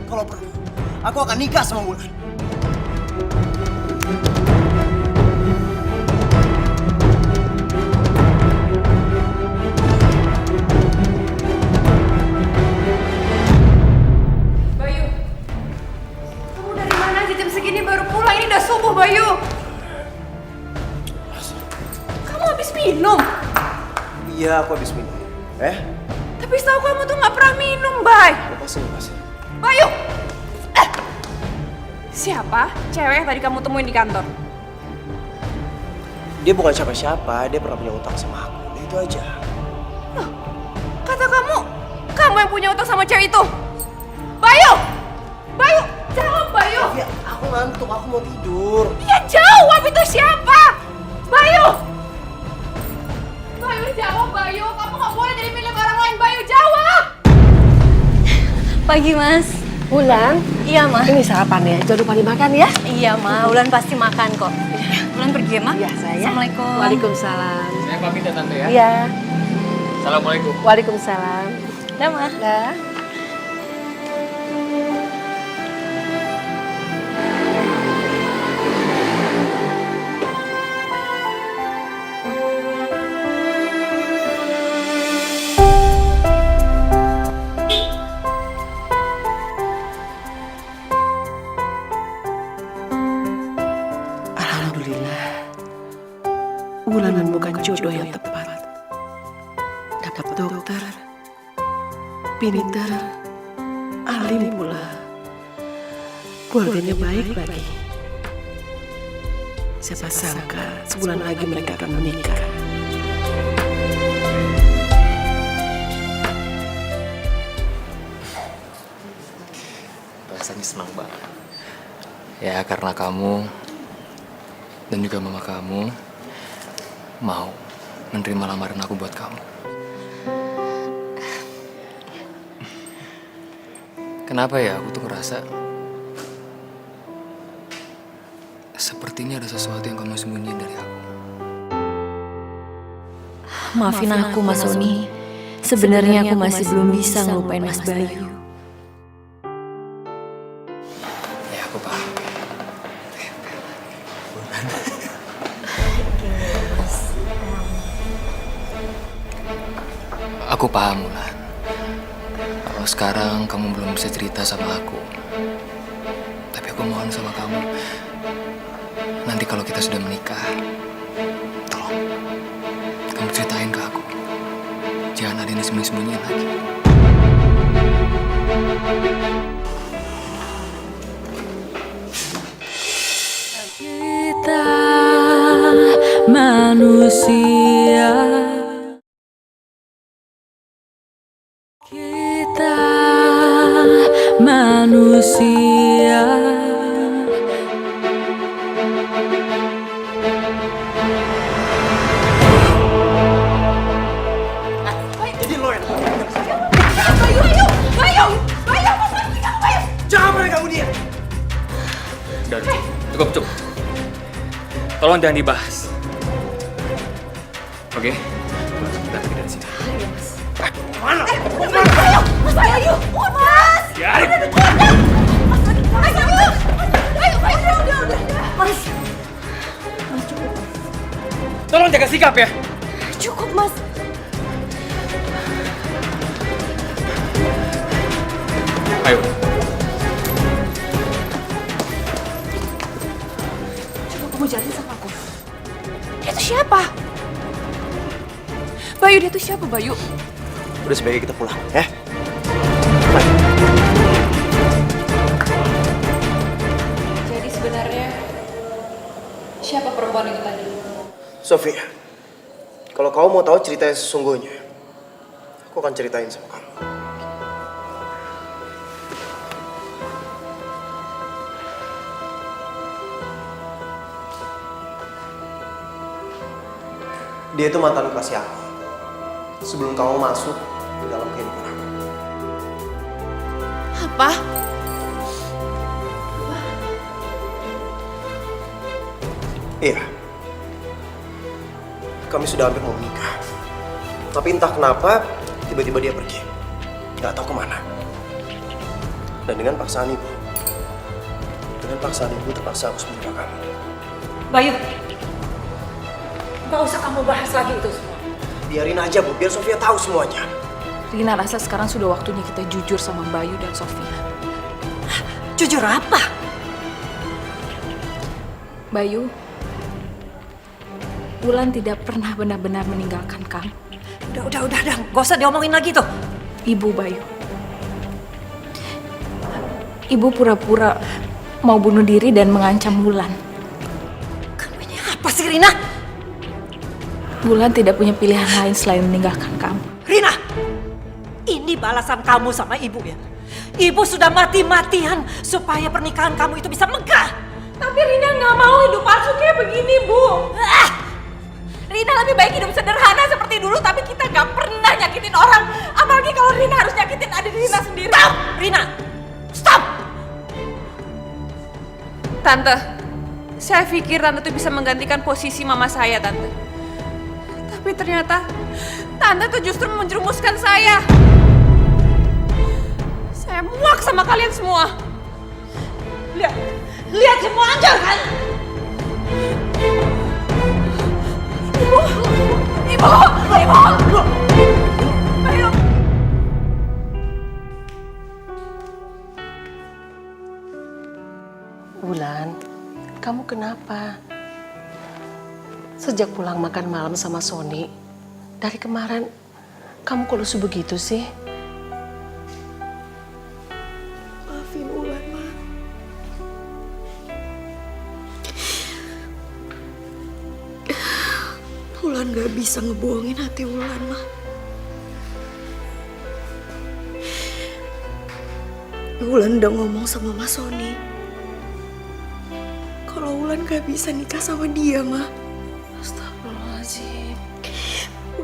Kalau perlu, aku akan nikah sama Wulan. Bayu, kamu dari mana aja jam segini baru pulang? Ini udah subuh, Bayu. Kamu habis minum? Iya, aku habis minum. Tapi setahu kamu tuh nggak pernah minum, Bay. Lepasin. Bayu! Siapa cewek yang tadi kamu temuin di kantor? Dia bukan siapa-siapa, dia pernah punya utang sama aku. Udah itu aja. Loh, kata kamu yang punya utang sama cewek itu. Bayu! Bayu, jawab Bayu! Ya, aku ngantuk, aku mau tidur. Ya jawab, itu siapa? Bayu! Bayu, jawab Bayu. Kamu nggak boleh jadi milik orang lain. Bayu, jawab! Pagi, Mas. Wulan, Iya, Ma. ini sarapan ya. Jangan lupa dimakan ya. Iya, Ma. Wulan pasti makan kok. Wulan pergi ya, Ma? Iya, saya. Assalamualaikum. Waalaikumsalam. Saya pamit ya Tante ya. Iya. Assalamualaikum. Waalaikumsalam. Dah, Ma. Dah. Alhamdulillah, Wulan menemukan jodoh yang tepat. Dapat dokter, pintar, alim pula. Keluarganya baik lagi. Siapa sangka sebulan lagi mereka akan menikah. Rasanya senang banget. Ya karena kamu dan juga mama kamu mau menerima lamaran aku buat kamu. Kenapa ya aku tuh ngerasa sepertinya ada sesuatu yang kamu sembunyiin dari aku. Maafin aku, Mas Oni. Sebenarnya aku masih belum bisa ngelupain Mas Bayu. Ya aku paham. Aku paham, Wulan. Kalau sekarang kamu belum bisa cerita sama aku. Tapi aku mohon sama kamu. Nanti kalau kita sudah menikah, tolong kamu ceritain ke aku. Jangan ada yang disembunyi-sembunyiin lagi. Kita manusia, kita manusia. Jadi lo yang Bayu, apa sih kamu, Bayu? jangan pernah ganggu dia. Udah, cukup. Tolong jangan dibahas. Oke? Kita pergi dari sini. Mana? Mas Bayu, Mas! Biarin. Mas Bayu! Udah. Mas, Tolong jaga sikap ya. Cukup, Mas. Ayo. coba kamu jelasin sama aku. Dia tuh siapa? Bayu, dia tuh siapa, Bayu? Udah sebaiknya kita pulang, ya? Jadi sebenarnya siapa perempuan itu tadi? Sofia, kalau kamu mau tahu cerita yang sesungguhnya, aku akan ceritain sama kamu. Dia itu mantan kekasih aku. Sebelum kamu masuk di dalam kehidupan aku. Apa? Iya. Kami sudah hampir mau menikah. Tapi entah kenapa, tiba-tiba dia pergi. Nggak tahu kemana. Dan dengan paksaan ibu, terpaksa harus menerima kamu. Bayu, gak usah kamu bahas lagi itu semua. Biarin aja Bu, biar Sofia tahu semuanya. Rina rasa sekarang sudah waktunya kita jujur sama Bayu dan Sofia. Jujur apa? Bayu, Wulan tidak pernah benar-benar meninggalkan kamu. Udah, gak usah diomongin lagi tuh. Ibu Bayu. Ibu pura-pura mau bunuh diri dan mengancam Wulan. Kamu ini apa sih, Rina? Wulan tidak punya pilihan lain selain meninggalkan kamu. Rina, ini balasan kamu sama ibu ya. Ibu sudah mati-matian supaya pernikahan kamu itu bisa megah. Tapi Rina nggak mau hidup palsu kayak begini, Bu. Rina lebih baik hidup sederhana seperti dulu, tapi kita nggak pernah nyakitin orang. Apalagi kalau Rina harus nyakitin adik Rina sendiri. Stop, Rina. Stop. Tante, saya pikir Tante tuh bisa menggantikan posisi mama saya, Tante. Tapi ternyata Tante tuh justru menjerumuskan saya. Saya muak sama kalian semua. Lihat semua aja kan? Ibu! Ayo! Wulan, kamu kenapa? Sejak pulang makan malam sama Sony, dari kemarin kamu kok lusuh begitu sih? Maafin Wulan, Ma. Wulan gak bisa ngebohongin hati Wulan, Ma. Wulan udah ngomong sama Mas Sony kalau Wulan gak bisa nikah sama dia, Ma. Astagfirullahaladzim.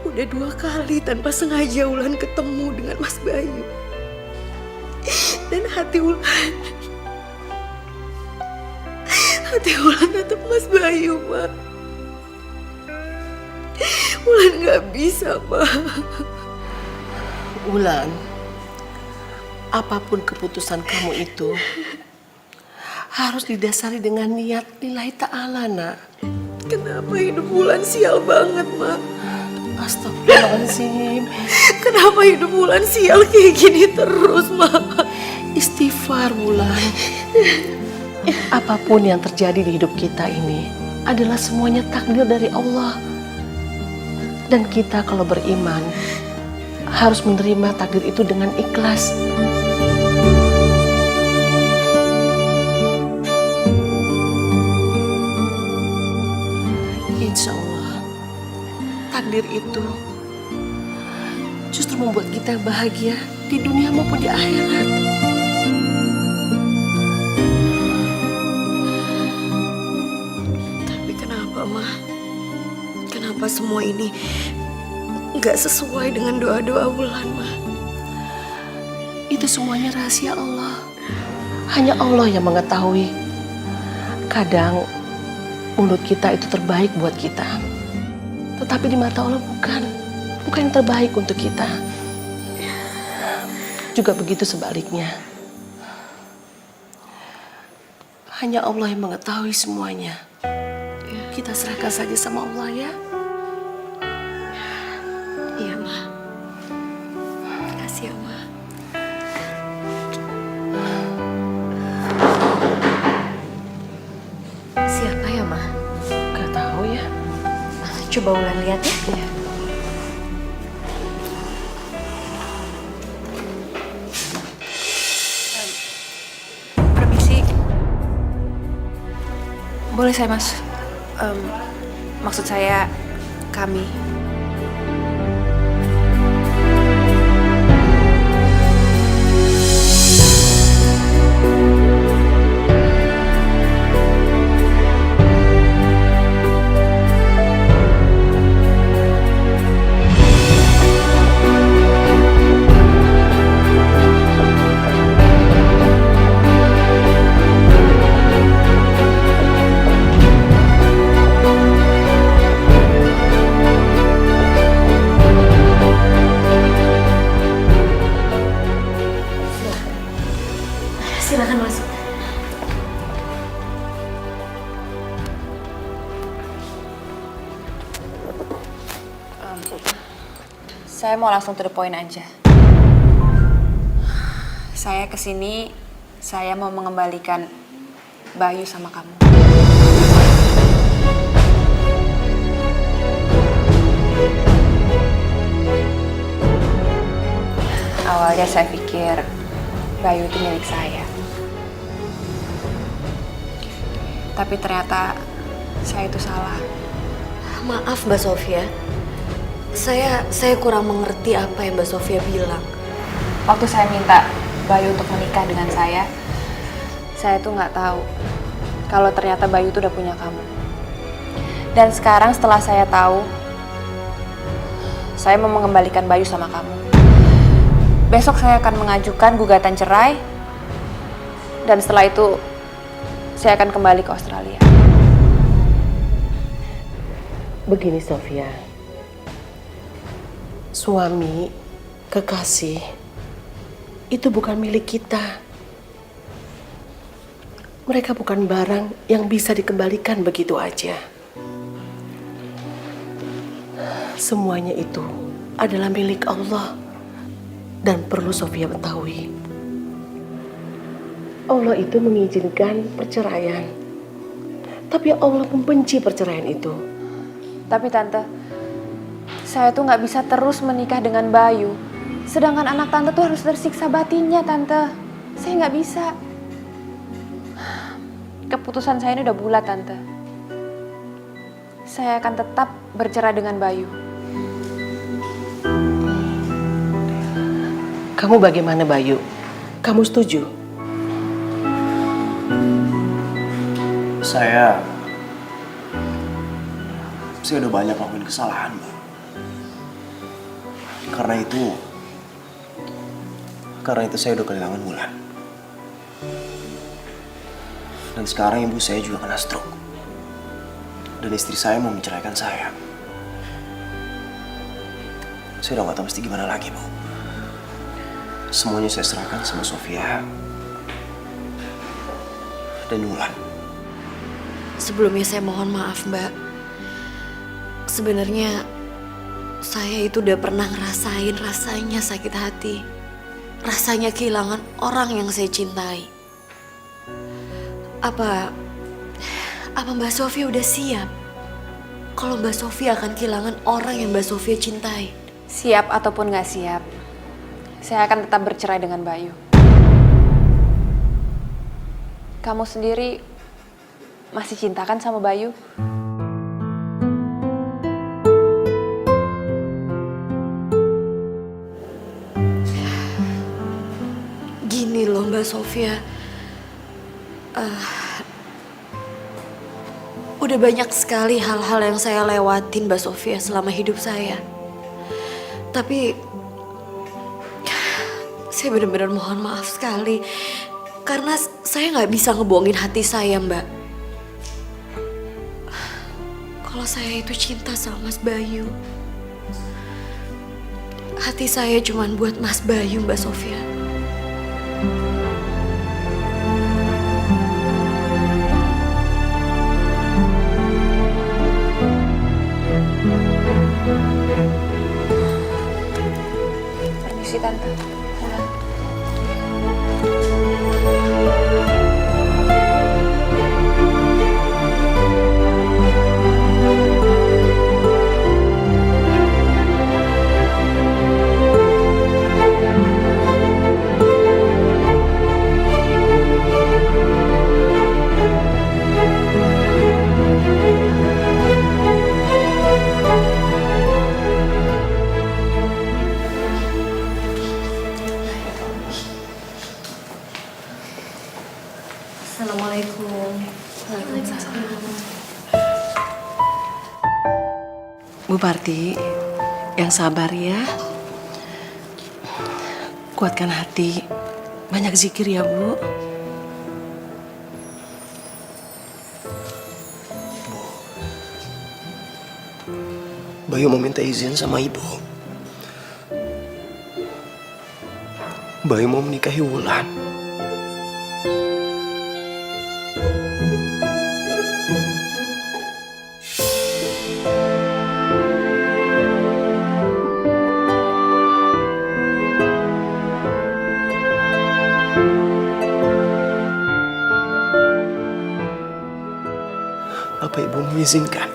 Udah 2 kali tanpa sengaja Wulan ketemu dengan Mas Bayu. Dan hati Wulan tetap Mas Bayu, Ma. Wulan gak bisa, Ma. Wulan, apapun keputusan kamu itu harus didasari dengan niat lillahi ta'ala, nak. Kenapa hidup Wulan sial banget, Ma? Astagfirullahaladzim. Kenapa hidup Wulan sial kayak gini terus, Ma? Istighfar, Wulan. Apapun yang terjadi di hidup kita ini adalah semuanya takdir dari Allah. Dan kita kalau beriman harus menerima takdir itu dengan ikhlas. Insya Allah, takdir itu justru membuat kita bahagia di dunia maupun di akhirat. Tapi kenapa, Ma? Kenapa semua ini nggak sesuai dengan doa-doa Wulan, Ma? Itu semuanya rahasia Allah. Hanya Allah yang mengetahui. Kadang mulut kita itu terbaik buat kita. Tetapi di mata Allah bukan yang terbaik untuk kita. Juga begitu sebaliknya. Hanya Allah yang mengetahui semuanya. Kita serahkan saja sama Allah, ya. Iya, Ma. Makasih ya, Ma. Siapa ya, Ma? Gak tahu ya. Coba Wulan lihat ya. Iya. Permisi. Boleh saya, Mas? Maksud saya kami. Saya mau langsung to the point aja. Saya kesini, saya mau mengembalikan Bayu sama kamu. Awalnya saya pikir Bayu itu milik saya. Tapi ternyata saya itu salah. Maaf Mbak Sofia. Saya kurang mengerti apa yang Mbak Sofia bilang. Waktu saya minta Bayu untuk menikah dengan saya tuh nggak tahu kalau ternyata Bayu tuh udah punya kamu. Dan sekarang setelah saya tahu, saya mau mengembalikan Bayu sama kamu. Besok saya akan mengajukan gugatan cerai, dan setelah itu saya akan kembali ke Australia. Begini Sofia, suami, kekasih, itu bukan milik kita. Mereka bukan barang yang bisa dikembalikan begitu aja. Semuanya itu adalah milik Allah. Dan perlu Sofia ketahui, Allah itu mengizinkan perceraian. Tapi Allah membenci perceraian itu. Tapi Tante, saya tuh nggak bisa terus menikah dengan Bayu. Sedangkan anak Tante tuh harus tersiksa batinnya, Tante. Saya nggak bisa. Keputusan saya ini udah bulat, Tante. Saya akan tetap bercerai dengan Bayu. Kamu bagaimana Bayu? Kamu setuju? Saya udah banyak ngelakuin kesalahan, Mbak. Karena itu saya udah kehilangan Wulan. Dan sekarang ibu saya juga kena stroke. Dan istri saya mau menceraikan saya. Saya udah gak tahu mesti gimana lagi, Bu. Semuanya saya serahkan sama Sofia dan Wulan. Sebelumnya saya mohon maaf Mbak. Sebenarnya saya itu udah pernah ngerasain rasanya sakit hati. Rasanya kehilangan orang yang saya cintai. Apa Mbak Sofia udah siap kalau Mbak Sofia akan kehilangan orang yang Mbak Sofia cintai? Siap ataupun nggak siap, saya akan tetap bercerai dengan Bayu. Kamu sendiri masih cinta kan sama Bayu? Gini loh Mbak Sofia, udah banyak sekali hal-hal yang saya lewatin Mbak Sofia selama hidup saya. Tapi saya benar-benar mohon maaf sekali karena saya nggak bisa ngebohongin hati saya Mbak. Kalau saya itu cinta sama Mas Bayu, hati saya cuma buat Mas Bayu Mbak Sofia. Permisi Tante. Assalamualaikum. Waalaikumsalam. Bu Parti, yang sabar ya. Kuatkan hati. Banyak zikir ya, Bu. Bayu mau minta izin sama ibu. Bayu mau menikahi Wulan. Apa ibu mengizinkan?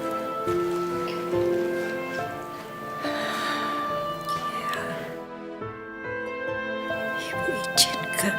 Ibu izinkan.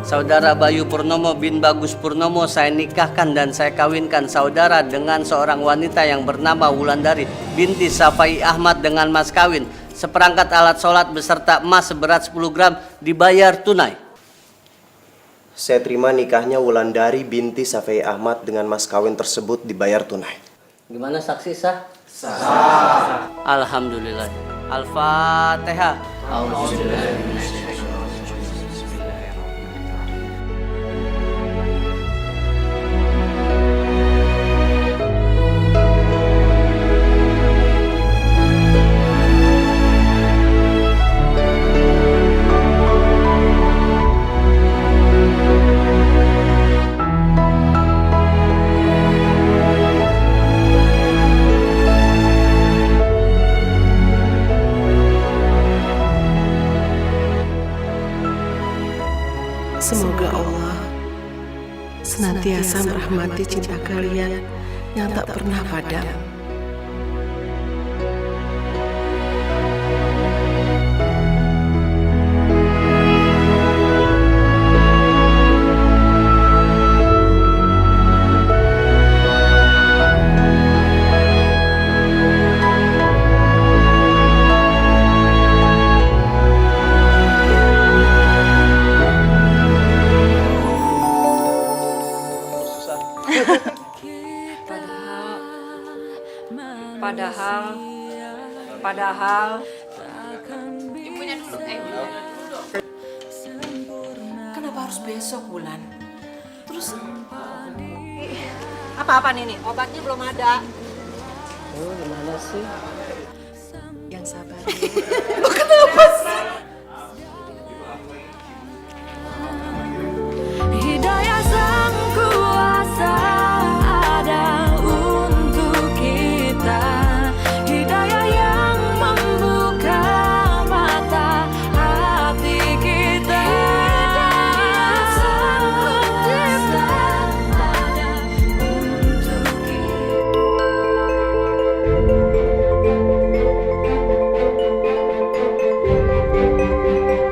Saudara Bayu Purnomo bin Bagus Purnomo saya nikahkan dan saya kawinkan saudara dengan seorang wanita yang bernama Wulandari binti Safai Ahmad dengan mas kawin. Seperangkat alat sholat beserta emas seberat 10 gram dibayar tunai. Saya terima nikahnya Wulandari binti Safai Ahmad dengan mas kawin tersebut dibayar tunai. Gimana saksi sah? Sah. Alhamdulillah. Al-Fatihah. Semoga Allah senantiasa merahmati cinta kalian yang tak pernah padam. Padahal Ibunya dulu, Kenapa harus besok, Wulan? terus apa-apa nih? Obatnya belum ada. Oh, gimana sih? Yang sabar.